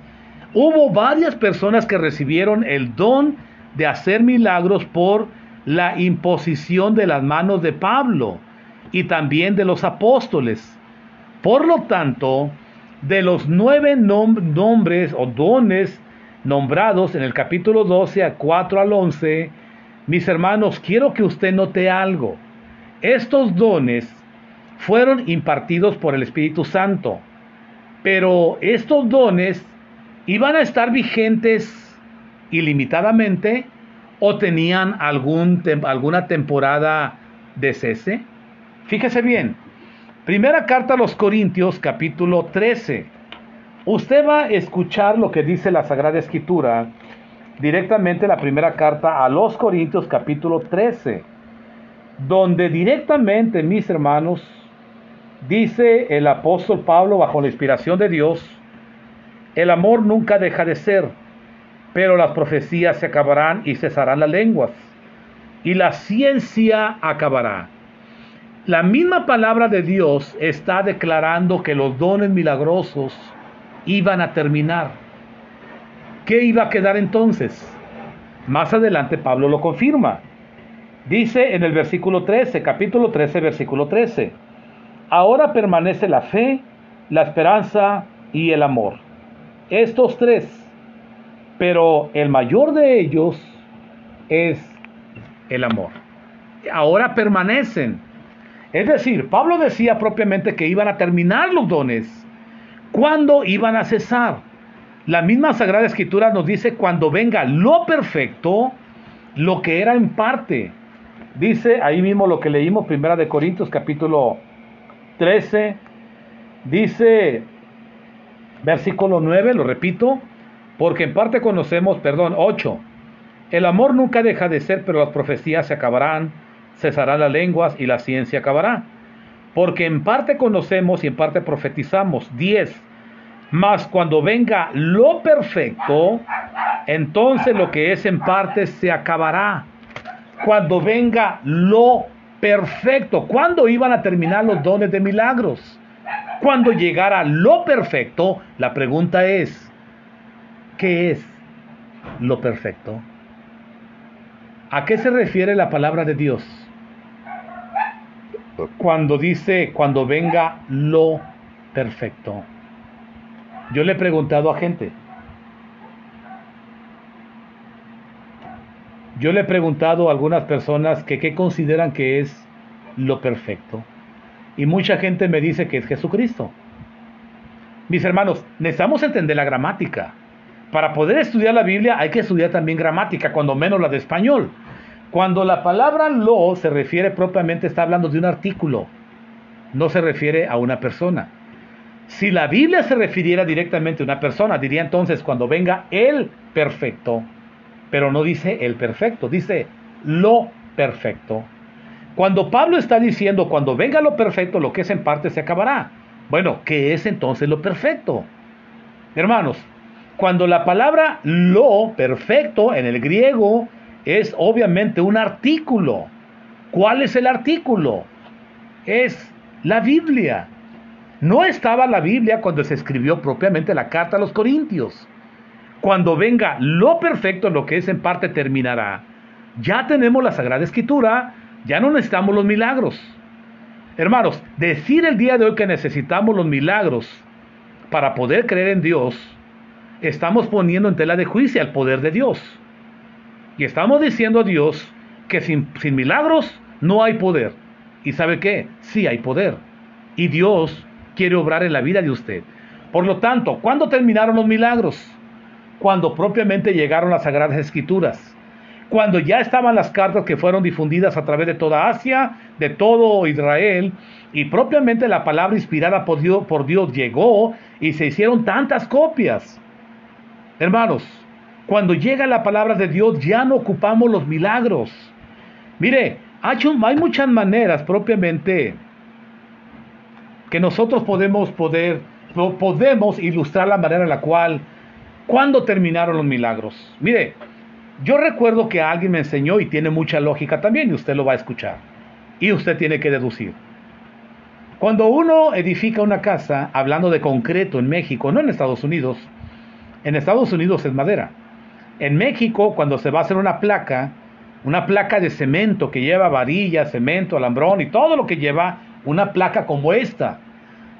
Hubo varias personas que recibieron el don de hacer milagros por la imposición de las manos de Pablo y también de los apóstoles. Por lo tanto, de los 9 nombres o dones nombrados en el capítulo 12, a 4 al 11, mis hermanos, quiero que usted note algo. Estos dones fueron impartidos por el Espíritu Santo, pero estos dones iban a estar vigentes ilimitadamente o tenían alguna temporada de cese. Fíjese bien, primera carta a los Corintios, capítulo 13. Usted va a escuchar lo que dice la Sagrada Escritura directamente, la primera carta a los Corintios, capítulo 13, donde directamente, mis hermanos, dice el apóstol Pablo, bajo la inspiración de Dios: el amor nunca deja de ser, pero las profecías se acabarán y cesarán las lenguas, y la ciencia acabará. La misma palabra de Dios está declarando que los dones milagrosos iban a terminar. ¿Qué iba a quedar entonces? Más adelante Pablo lo confirma. Dice en el versículo 13, capítulo 13, versículo 13: ahora permanece la fe, la esperanza y el amor. Estos tres, pero el mayor de ellos es el amor. Ahora permanecen. Es decir, Pablo decía propiamente que iban a terminar los dones. ¿Cuándo iban a cesar? La misma Sagrada Escritura nos dice: cuando venga lo perfecto, lo que era en parte. Dice ahí mismo lo que leímos, Primera de Corintios, capítulo 13, dice, versículo 9, lo repito, porque en parte conocemos, 8, el amor nunca deja de ser, pero las profecías se acabarán, cesarán las lenguas y la ciencia acabará. Porque en parte conocemos y en parte profetizamos. 10, mas cuando venga lo perfecto, entonces lo que es en parte se acabará. Cuando venga lo perfecto. ¿Cuándo iban a terminar los dones de milagros? Cuando llegara lo perfecto. La pregunta es, ¿qué es lo perfecto? ¿A qué se refiere la palabra de Dios cuando dice cuando venga lo perfecto? Yo le he preguntado a gente. Yo le he preguntado a algunas personas que qué consideran que es lo perfecto. Y mucha gente me dice que es Jesucristo. Mis hermanos, necesitamos entender la gramática. Para poder estudiar la Biblia hay que estudiar también gramática, cuando menos la de español. Cuando la palabra lo se refiere propiamente, está hablando de un artículo. No se refiere a una persona. Si la Biblia se refiriera directamente a una persona, diría entonces cuando venga el perfecto. Pero no dice el perfecto, dice lo perfecto. Cuando Pablo está diciendo cuando venga lo perfecto, lo que es en parte se acabará. Bueno, ¿qué es entonces lo perfecto? Hermanos, cuando la palabra lo perfecto en el griego es obviamente un artículo. ¿Cuál es el artículo? Es la Biblia. No estaba la Biblia cuando se escribió propiamente la carta a los Corintios. Cuando venga lo perfecto, lo que es en parte terminará. Ya tenemos la Sagrada Escritura, ya no necesitamos los milagros. Hermanos, decir el día de hoy que necesitamos los milagros para poder creer en Dios, estamos poniendo en tela de juicio al poder de Dios. Y estamos diciendo a Dios que sin milagros no hay poder. ¿Y sabe qué? Sí hay poder. Y Dios quiere obrar en la vida de usted. Por lo tanto, ¿cuándo terminaron los milagros? Cuando propiamente llegaron las Sagradas Escrituras. Cuando ya estaban las cartas que fueron difundidas a través de toda Asia, de todo Israel, y propiamente la palabra inspirada por Dios llegó y se hicieron tantas copias. Hermanos, cuando llega la palabra de Dios ya no ocupamos los milagros. Mire, hay muchas maneras propiamente que nosotros podemos ilustrar la manera en la cual, ¿cuándo terminaron los milagros? Mire, yo recuerdo que alguien me enseñó y tiene mucha lógica también, y usted lo va a escuchar. Y usted tiene que deducir. Cuando uno edifica una casa, hablando de concreto en México, no en Estados Unidos es madera. En México, cuando se va a hacer una placa de cemento que lleva varilla, cemento, alambrón y todo lo que lleva una placa como esta.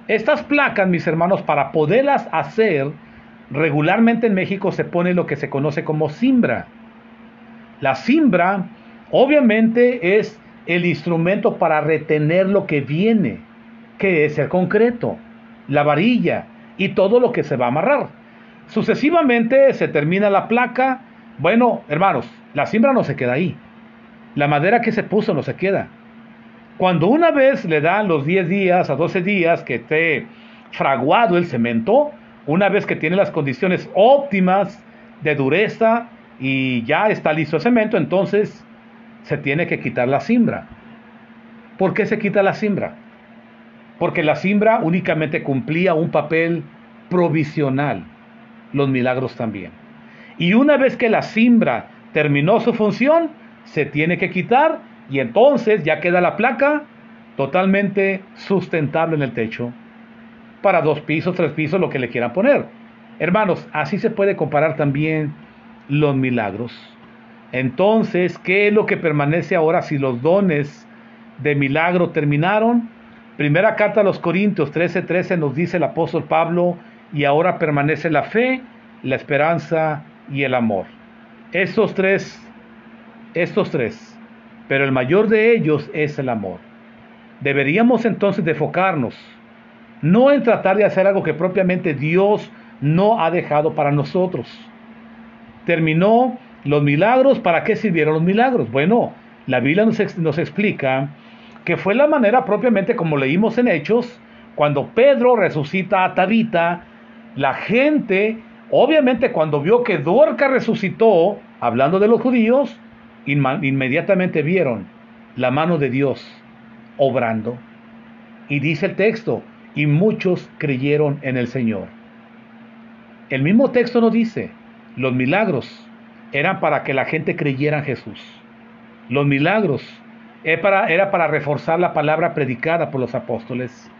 Estas placas, mis hermanos, para poderlas hacer, regularmente en México se pone lo que se conoce como cimbra. La cimbra obviamente es el instrumento para retener lo que viene, que es el concreto, la varilla y todo lo que se va a amarrar. Sucesivamente se termina la placa. Bueno, hermanos, la cimbra no se queda ahí. La madera que se puso no se queda. Cuando una vez le dan los 10 días a 12 días que esté fraguado el cemento, una vez que tiene las condiciones óptimas de dureza y ya está listo el cemento, entonces se tiene que quitar la cimbra. ¿Por qué se quita la cimbra? Porque la cimbra únicamente cumplía un papel provisional. Los milagros también. Y una vez que la cimbra terminó su función, se tiene que quitar y entonces ya queda la placa totalmente sustentable en el techo para 2 pisos, 3 pisos, lo que le quieran poner. Hermanos, así se puede comparar también los milagros. Entonces, ¿qué es lo que permanece ahora si los dones de milagro terminaron? Primera carta a los Corintios 13:13 nos dice el apóstol Pablo: y ahora permanece la fe, la esperanza y el amor. Estos tres, pero el mayor de ellos es el amor. Deberíamos entonces de enfocarnos, no en tratar de hacer algo que propiamente Dios no ha dejado para nosotros. Terminó los milagros. ¿Para qué sirvieron los milagros? Bueno, la Biblia nos explica que fue la manera propiamente como leímos en Hechos, cuando Pedro resucita a Tabita. La gente, obviamente, cuando vio que Dorcas resucitó, hablando de los judíos, inmediatamente vieron la mano de Dios obrando. Y dice el texto: y muchos creyeron en el Señor. El mismo texto nos dice: los milagros eran para que la gente creyera en Jesús. Los milagros era para reforzar la palabra predicada por los apóstoles.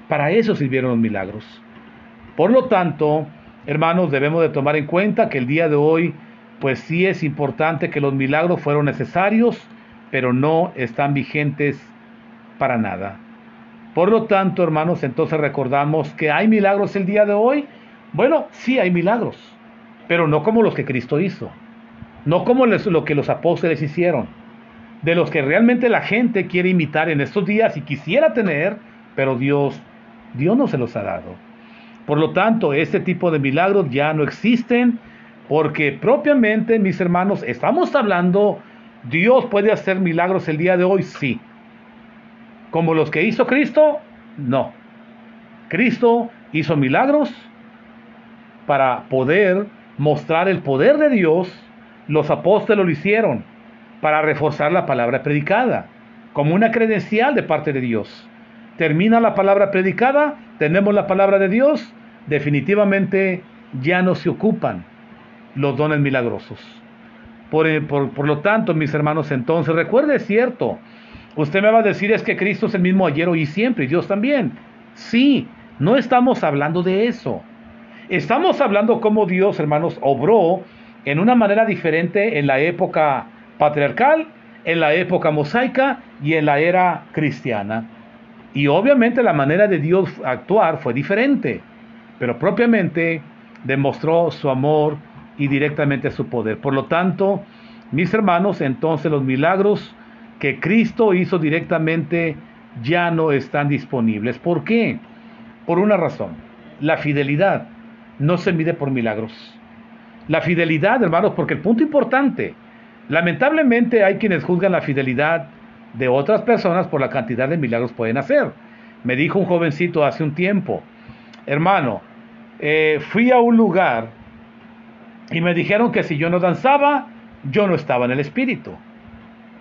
Para eso sirvieron los milagros. Por lo tanto, hermanos, debemos de tomar en cuenta que el día de hoy, pues sí es importante que los milagros fueron necesarios, pero no están vigentes para nada. Por lo tanto, hermanos, entonces recordamos que hay milagros el día de hoy. Bueno, sí hay milagros, pero no como los que Cristo hizo, no como lo que los apóstoles hicieron, de los que realmente la gente quiere imitar en estos días y quisiera tener, pero Dios no se los ha dado. Por lo tanto, este tipo de milagros ya no existen, porque propiamente, mis hermanos, estamos hablando, Dios puede hacer milagros el día de hoy, sí. Como los que hizo Cristo, no. Cristo hizo milagros para poder mostrar el poder de Dios. Los apóstoles lo hicieron para reforzar la palabra predicada, como una credencial de parte de Dios. Termina la palabra predicada, tenemos la palabra de Dios, definitivamente ya no se ocupan los dones milagrosos. Por lo tanto, mis hermanos, entonces recuerde, es cierto, usted me va a decir: es que Cristo es el mismo ayer, hoy y siempre, y Dios también. Sí, no estamos hablando de eso. Estamos hablando cómo Dios, hermanos, obró en una manera diferente en la época patriarcal, en la época mosaica y en la era cristiana. Y obviamente la manera de Dios actuar fue diferente, pero propiamente demostró su amor y directamente su poder. Por lo tanto, mis hermanos, entonces los milagros que Cristo hizo directamente ya no están disponibles. ¿Por qué? Por una razón: la fidelidad no se mide por milagros. La fidelidad, hermanos, porque el punto importante, lamentablemente hay quienes juzgan la fidelidad de otras personas por la cantidad de milagros que pueden hacer. Me dijo un jovencito hace un tiempo: hermano, fui a un lugar y me dijeron que si yo no danzaba, yo no estaba en el espíritu.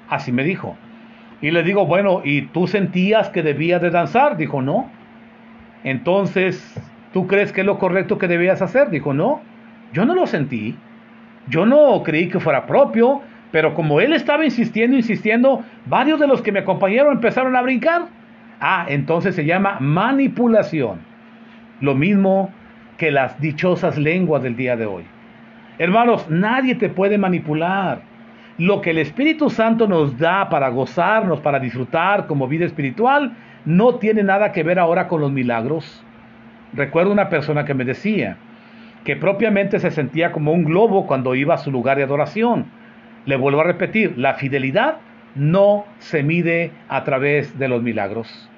Así me dijo. Y le digo: bueno, ¿y tú sentías que debías de danzar? Dijo: no. Entonces, ¿tú crees que es lo correcto que debías hacer? Dijo: no, yo no lo sentí. Yo no creí que fuera propio, pero como él estaba insistiendo, varios de los que me acompañaron empezaron a brincar. Entonces se llama manipulación. Lo mismo que las dichosas lenguas del día de hoy. Hermanos, nadie te puede manipular. Lo que el Espíritu Santo nos da para gozarnos, para disfrutar como vida espiritual, no tiene nada que ver ahora con los milagros. Recuerdo una persona que me decía: que propiamente se sentía como un globo cuando iba a su lugar de adoración. Le vuelvo a repetir, la fidelidad no se mide a través de los milagros.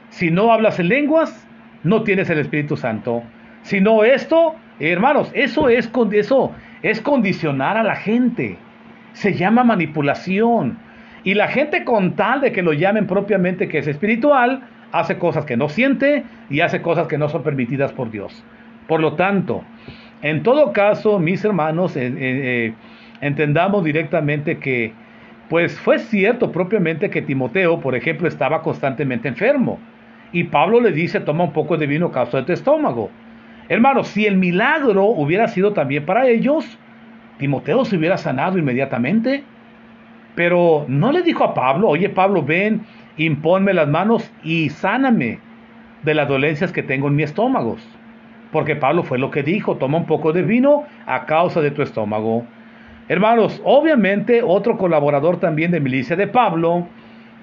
Si no hablas en lenguas, no tienes el Espíritu Santo. Si no esto, hermanos, eso es condicionar a la gente. Se llama manipulación. Y la gente, con tal de que lo llamen propiamente que es espiritual, hace cosas que no siente y hace cosas que no son permitidas por Dios. Por lo tanto, en todo caso, mis hermanos, entendamos directamente que, pues fue cierto propiamente que Timoteo, por ejemplo, estaba constantemente enfermo. Y Pablo le dice, toma un poco de vino a causa de tu estómago. Hermanos, si el milagro hubiera sido también para ellos, Timoteo se hubiera sanado inmediatamente. Pero no le dijo a Pablo, oye Pablo, ven, imponme las manos y sáname de las dolencias que tengo en mi estómago. Porque Pablo fue lo que dijo, toma un poco de vino a causa de tu estómago. Hermanos, obviamente otro colaborador también de milicia de Pablo,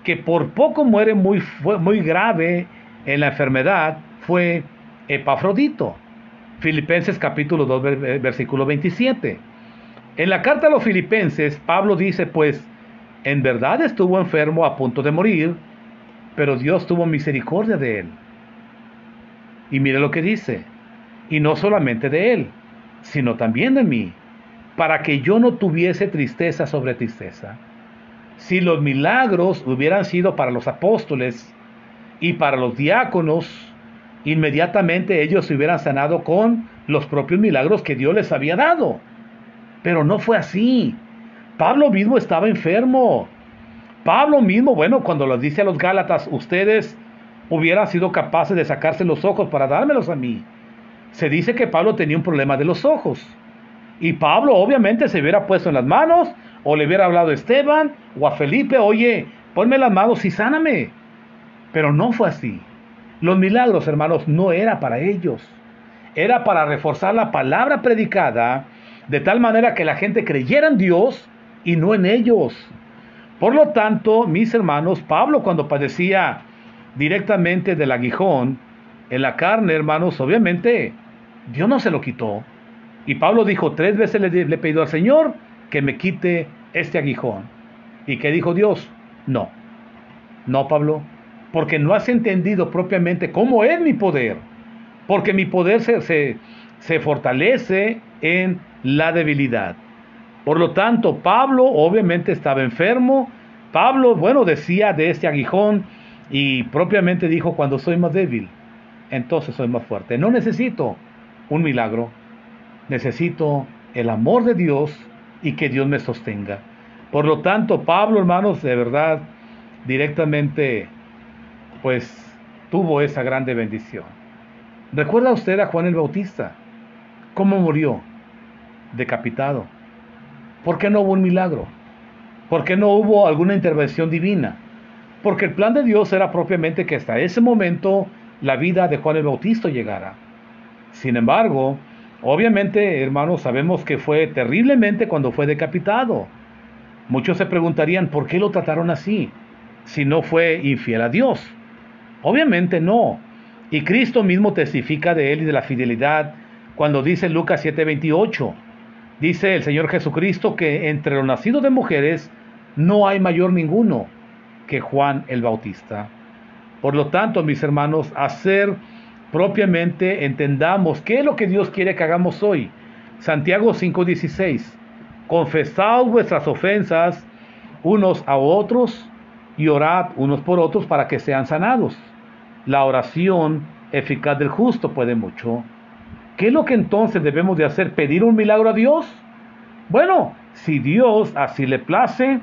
que por poco muere muy grave en la enfermedad, fue Epafrodito. Filipenses capítulo 2, versículo 27. En la carta a los Filipenses, Pablo dice, pues, en verdad estuvo enfermo a punto de morir, pero Dios tuvo misericordia de él. Y mire lo que dice, y no solamente de él, sino también de mí, para que yo no tuviese tristeza sobre tristeza. Si los milagros hubieran sido para los apóstoles y para los diáconos, inmediatamente ellos se hubieran sanado con los propios milagros que Dios les había dado. Pero no fue así. Pablo mismo estaba enfermo. Pablo mismo, bueno, cuando les dice a los Gálatas, ustedes hubieran sido capaces de sacarse los ojos para dármelos a mí. Se dice que Pablo tenía un problema de los ojos. Y Pablo obviamente se hubiera puesto en las manos, o le hubiera hablado a Esteban, o a Felipe, oye, ponme las manos y sáname. Pero no fue así. Los milagros, hermanos, no era para ellos. Era para reforzar la palabra predicada, de tal manera que la gente creyera en Dios y no en ellos. Por lo tanto, mis hermanos, Pablo cuando padecía directamente del aguijón en la carne, hermanos, obviamente Dios no se lo quitó. Y Pablo dijo, 3 veces le pidió al Señor que me quite este aguijón. ¿Y qué dijo Dios? No, Pablo, porque no has entendido propiamente cómo es mi poder. Porque mi poder se fortalece en la debilidad. Por lo tanto, Pablo obviamente estaba enfermo. Pablo, bueno, decía de este aguijón y propiamente dijo, cuando soy más débil, entonces soy más fuerte. No necesito un milagro, necesito el amor de Dios y que Dios me sostenga. Por lo tanto, Pablo, hermanos, de verdad, directamente, pues, tuvo esa grande bendición. ¿Recuerda usted a Juan el Bautista? ¿Cómo murió? Decapitado. ¿Por qué no hubo un milagro? ¿Por qué no hubo alguna intervención divina? Porque el plan de Dios era propiamente que hasta ese momento la vida de Juan el Bautista llegara. Sin embargo, obviamente, hermanos, sabemos que fue terriblemente cuando fue decapitado. Muchos se preguntarían, ¿por qué lo trataron así? Si no fue infiel a Dios. Obviamente no. Y Cristo mismo testifica de él y de la fidelidad cuando dice en Lucas 7:28, dice el Señor Jesucristo que entre los nacidos de mujeres no hay mayor ninguno que Juan el Bautista. Por lo tanto, mis hermanos, hacer propiamente entendamos qué es lo que Dios quiere que hagamos hoy. Santiago 5:16, confesad vuestras ofensas unos a otros y orad unos por otros para que sean sanados. La oración eficaz del justo puede mucho. ¿Qué es lo que entonces debemos de hacer? ¿Pedir un milagro a Dios? Bueno, si Dios así le place,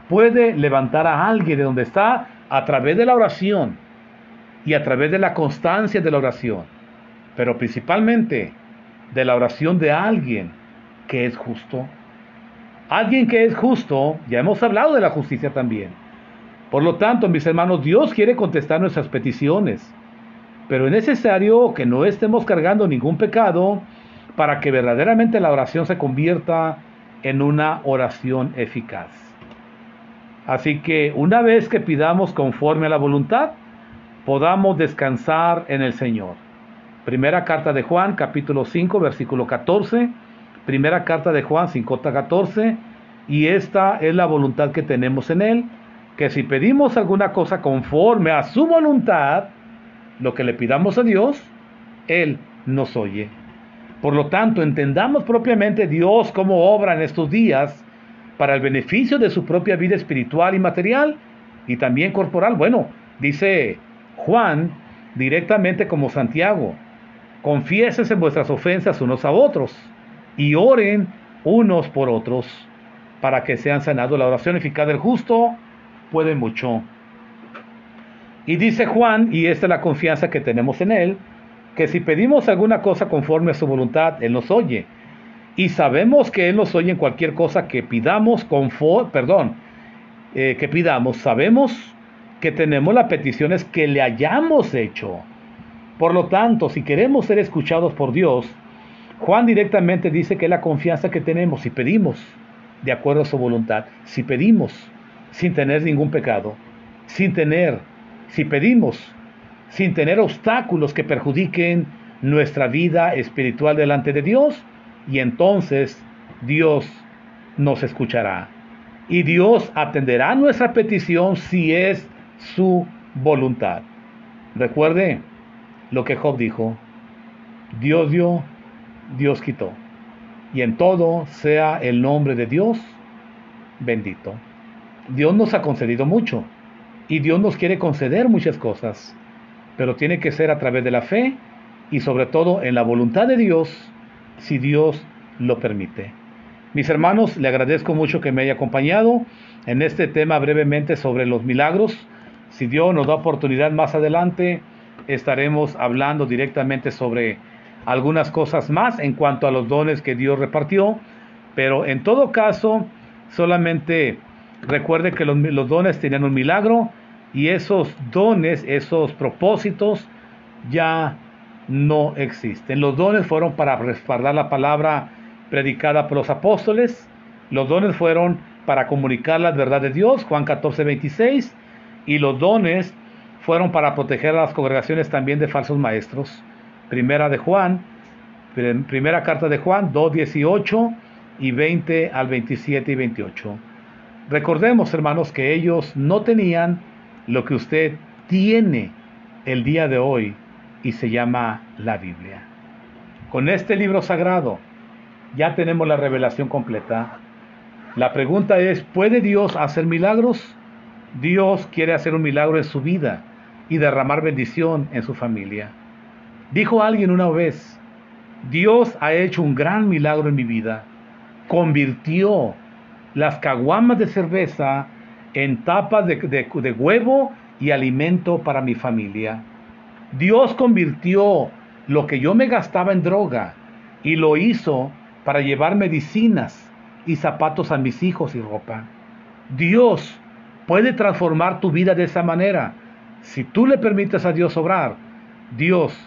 puede levantar a alguien de donde está a través de la oración y a través de la constancia de la oración, pero principalmente de la oración de alguien que es justo. Alguien que es justo, ya hemos hablado de la justicia también. Por lo tanto, mis hermanos, Dios quiere contestar nuestras peticiones, pero es necesario que no estemos cargando ningún pecado para que verdaderamente la oración se convierta en una oración eficaz. Así que una vez que pidamos conforme a la voluntad, podamos descansar en el Señor. Primera carta de Juan, capítulo 5, versículo 14. Primera carta de Juan 5:14. Y esta es la voluntad que tenemos en Él, que si pedimos alguna cosa conforme a su voluntad, lo que le pidamos a Dios, Él nos oye. Por lo tanto, entendamos propiamente Dios cómo obra en estos días para el beneficio de su propia vida espiritual y material, y también corporal. Bueno, dice Juan directamente como Santiago: confiésense vuestras ofensas unos a otros y oren unos por otros para que sean sanados. La oración eficaz del justo puede mucho. Y dice Juan, y esta es la confianza que tenemos en Él, que si pedimos alguna cosa conforme a su voluntad, Él nos oye. Y sabemos que Él nos oye en cualquier cosa que pidamos, sabemos que tenemos las peticiones que le hayamos hecho. Por lo tanto, si queremos ser escuchados por Dios, Juan directamente dice que es la confianza que tenemos si pedimos de acuerdo a su voluntad, si pedimos sin tener ningún pecado, si pedimos sin tener obstáculos que perjudiquen nuestra vida espiritual delante de Dios, y entonces Dios nos escuchará. Y Dios atenderá nuestra petición si es su voluntad. Recuerde lo que Job dijo: Dios dio, Dios quitó, y en todo sea el nombre de Dios bendito. Dios nos ha concedido mucho, y Dios nos quiere conceder muchas cosas, pero tiene que ser a través de la fe y sobre todo en la voluntad de Dios, si Dios lo permite. Mis hermanos, le agradezco mucho que me haya acompañado en este tema brevemente sobre los milagros. Si Dios nos da oportunidad más adelante, estaremos hablando directamente sobre algunas cosas más en cuanto a los dones que Dios repartió, pero en todo caso, solamente recuerde que los dones tenían un milagro, y esos dones, esos propósitos ya no existen. Los dones fueron para respaldar la palabra predicada por los apóstoles. Los dones fueron para comunicar la verdad de Dios, Juan 14:26, y los dones fueron para proteger a las congregaciones también de falsos maestros. Primera carta de Juan 2:18 y 20 al 27 y 28. Recordemos, hermanos, que ellos no tenían lo que usted tiene el día de hoy, y se llama la Biblia. Con este libro sagrado ya tenemos la revelación completa. La pregunta es: ¿puede Dios hacer milagros? Dios quiere hacer un milagro en su vida y derramar bendición en su familia. Dijo alguien una vez: Dios ha hecho un gran milagro en mi vida. Convirtió las caguamas de cerveza en tapas de huevo y alimento para mi familia. Dios convirtió lo que yo me gastaba en droga y lo hizo para llevar medicinas y zapatos a mis hijos y ropa. Dios puede transformar tu vida de esa manera. Si tú le permites a Dios obrar, Dios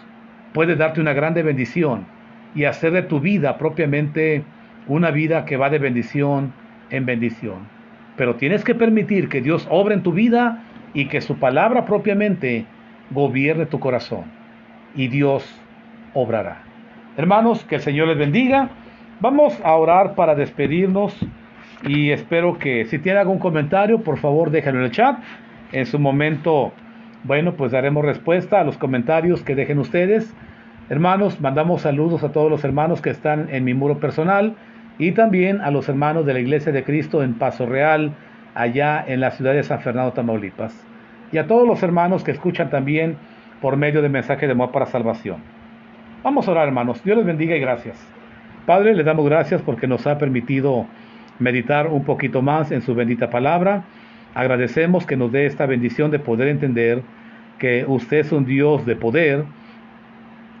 puede darte una grande bendición y hacer de tu vida propiamente una vida que va de bendición en bendición. Pero tienes que permitir que Dios obre en tu vida y que su palabra propiamente gobierne tu corazón, y Dios obrará. Hermanos, que el Señor les bendiga. Vamos a orar para despedirnos, y espero que si tiene algún comentario, por favor déjenlo en el chat. En su momento, bueno, pues daremos respuesta a los comentarios que dejen ustedes. Hermanos, mandamos saludos a todos los hermanos que están en mi muro personal, y también a los hermanos de la Iglesia de Cristo en Paso Real, allá en la ciudad de San Fernando, Tamaulipas, y a todos los hermanos que escuchan también por medio de mensaje de amor para salvación. Vamos a orar, hermanos. Dios les bendiga y gracias. Padre, le damos gracias porque nos ha permitido meditar un poquito más en su bendita palabra. Agradecemos que nos dé esta bendición de poder entender que usted es un Dios de poder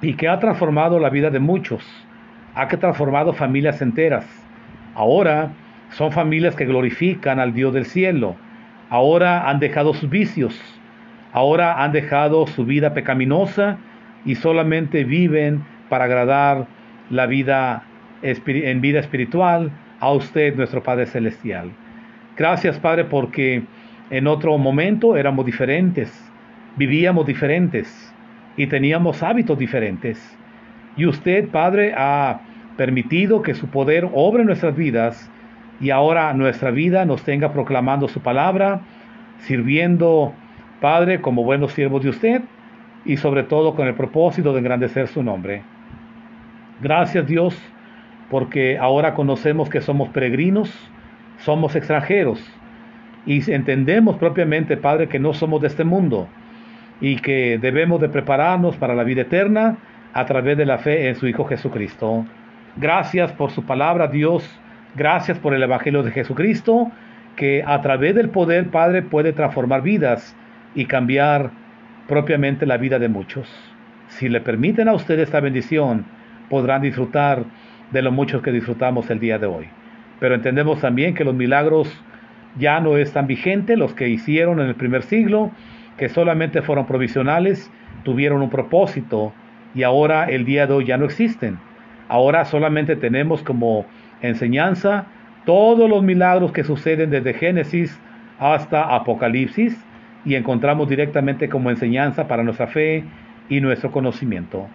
y que ha transformado la vida de muchos. Ha transformado familias enteras. Ahora son familias que glorifican al Dios del cielo. Ahora han dejado sus vicios. Ahora han dejado su vida pecaminosa y solamente viven para agradar la vida en vida espiritual a usted, nuestro Padre Celestial. Gracias, Padre, porque en otro momento éramos diferentes, vivíamos diferentes, y teníamos hábitos diferentes. Y usted, Padre, ha permitido que su poder obre en nuestras vidas y ahora nuestra vida nos tenga proclamando su palabra, sirviendo, Padre, como buenos siervos de usted y sobre todo con el propósito de engrandecer su nombre. Gracias, Dios, porque ahora conocemos que somos peregrinos, somos extranjeros y entendemos propiamente, Padre, que no somos de este mundo y que debemos de prepararnos para la vida eterna a través de la fe en su Hijo Jesucristo. Gracias por su palabra, Dios. Gracias por el Evangelio de Jesucristo, que a través del poder, Padre, puede transformar vidas y cambiar propiamente la vida de muchos. Si le permiten a usted esta bendición, podrán disfrutar de lo muchos que disfrutamos el día de hoy. Pero entendemos también que los milagros ya no están vigentes, los que hicieron en el primer siglo, que solamente fueron provisionales, tuvieron un propósito y ahora el día de hoy ya no existen. Ahora solamente tenemos como enseñanza todos los milagros que suceden desde Génesis hasta Apocalipsis y encontramos directamente como enseñanza para nuestra fe y nuestro conocimiento.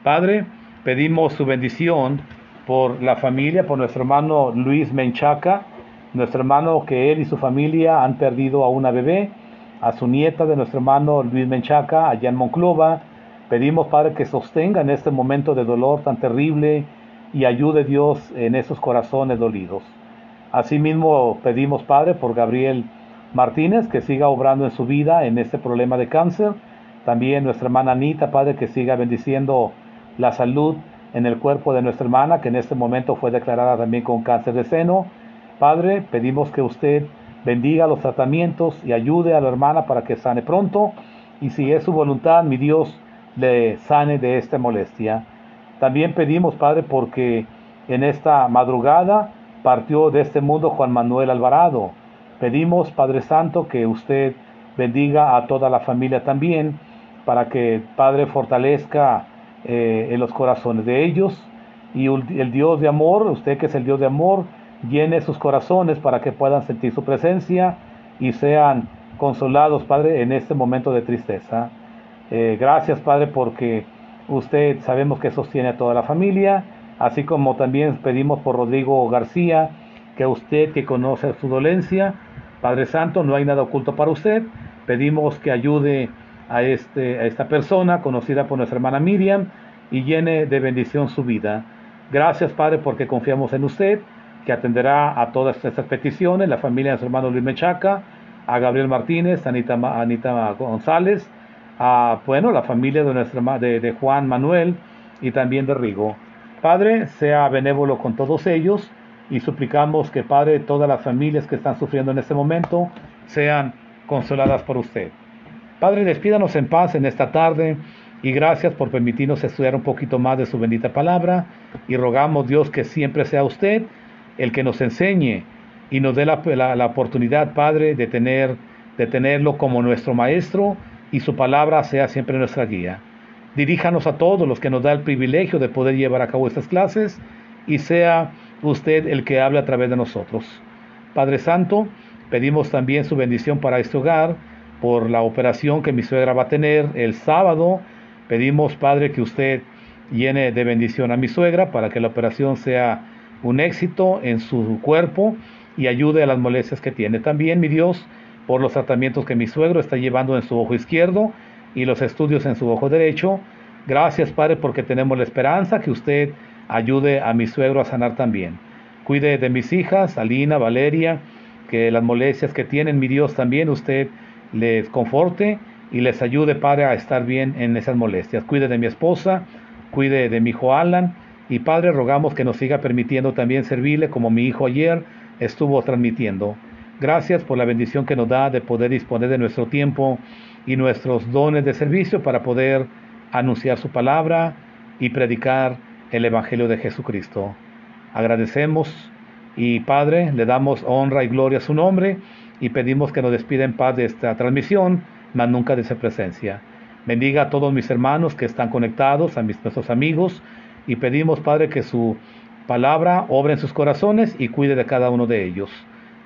Padre, pedimos su bendición por la familia, por nuestro hermano Luis Menchaca, nuestro hermano que él y su familia han perdido a una bebé, a su nieta de nuestro hermano Luis Menchaca allá en Monclova. Pedimos, Padre, que sostenga en este momento de dolor tan terrible y ayude, Dios, en esos corazones dolidos. Asimismo, pedimos, Padre, por Gabriel Martínez, que siga obrando en su vida en este problema de cáncer. También nuestra hermana Anita, Padre, que siga bendiciendo la salud en el cuerpo de nuestra hermana, que en este momento fue declarada también con cáncer de seno. Padre, pedimos que usted bendiga los tratamientos y ayude a la hermana para que sane pronto. Y si es su voluntad, mi Dios, le sane de esta molestia. También pedimos, Padre, porque en esta madrugada partió de este mundo Juan Manuel Alvarado. Pedimos, Padre Santo, que usted bendiga a toda la familia también, para que, Padre, fortalezca en los corazones de ellos. Y el Dios de amor, usted que es el Dios de amor, llene sus corazones para que puedan sentir su presencia y sean consolados, Padre, en este momento de tristeza. Gracias, Padre, porque usted sabemos que sostiene a toda la familia, así como también pedimos por Rodrigo García, que usted que conoce su dolencia, Padre Santo, no hay nada oculto para usted. Pedimos que ayude a esta persona conocida por nuestra hermana Miriam y llene de bendición su vida. Gracias, Padre, porque confiamos en usted, que atenderá a todas estas peticiones, la familia de su hermano Luis Menchaca, a Gabriel Martínez, a Anita González, a la familia de Juan Manuel y también de Rigo. Padre, sea benévolo con todos ellos y suplicamos que, Padre, todas las familias que están sufriendo en este momento sean consoladas por usted. Padre, despídanos en paz en esta tarde y gracias por permitirnos estudiar un poquito más de su bendita palabra y rogamos, Dios, que siempre sea usted el que nos enseñe y nos dé la oportunidad, Padre, de tenerlo como nuestro maestro y su palabra sea siempre nuestra guía. Diríjanos a todos los que nos da el privilegio de poder llevar a cabo estas clases y sea usted el que hable a través de nosotros. Padre Santo, pedimos también su bendición para este hogar por la operación que mi suegra va a tener el sábado. Pedimos, Padre, que usted llene de bendición a mi suegra para que la operación sea un éxito en su cuerpo y ayude a las molestias que tiene. También, mi Dios, por los tratamientos que mi suegro está llevando en su ojo izquierdo y los estudios en su ojo derecho. Gracias, Padre, porque tenemos la esperanza que usted ayude a mi suegro a sanar también. Cuide de mis hijas, Alina, Valeria, que las molestias que tienen, mi Dios, también usted les conforte y les ayude, Padre, a estar bien en esas molestias. Cuide de mi esposa, cuide de mi hijo Alan y, Padre, rogamos que nos siga permitiendo también servirle como mi hijo ayer estuvo transmitiendo. Gracias por la bendición que nos da de poder disponer de nuestro tiempo y nuestros dones de servicio para poder anunciar su palabra y predicar el Evangelio de Jesucristo. Agradecemos y, Padre, le damos honra y gloria a su nombre y pedimos que nos despida en paz de esta transmisión, mas nunca de su presencia. Bendiga a todos mis hermanos que están conectados, a nuestros amigos, y pedimos, Padre, que su palabra obre en sus corazones y cuide de cada uno de ellos.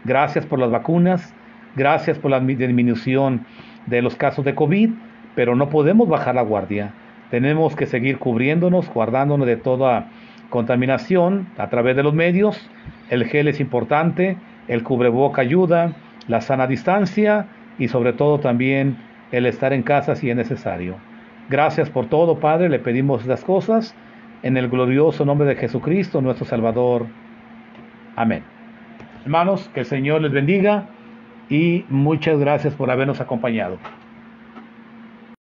Gracias por las vacunas, gracias por la disminución de los casos de COVID, pero no podemos bajar la guardia. Tenemos que seguir cubriéndonos, guardándonos de toda contaminación a través de los medios. El gel es importante, el cubreboca ayuda, la sana distancia y sobre todo también el estar en casa si es necesario. Gracias por todo, Padre, le pedimos las cosas en el glorioso nombre de Jesucristo, nuestro Salvador. Amén. Hermanos, que el Señor les bendiga y muchas gracias por habernos acompañado.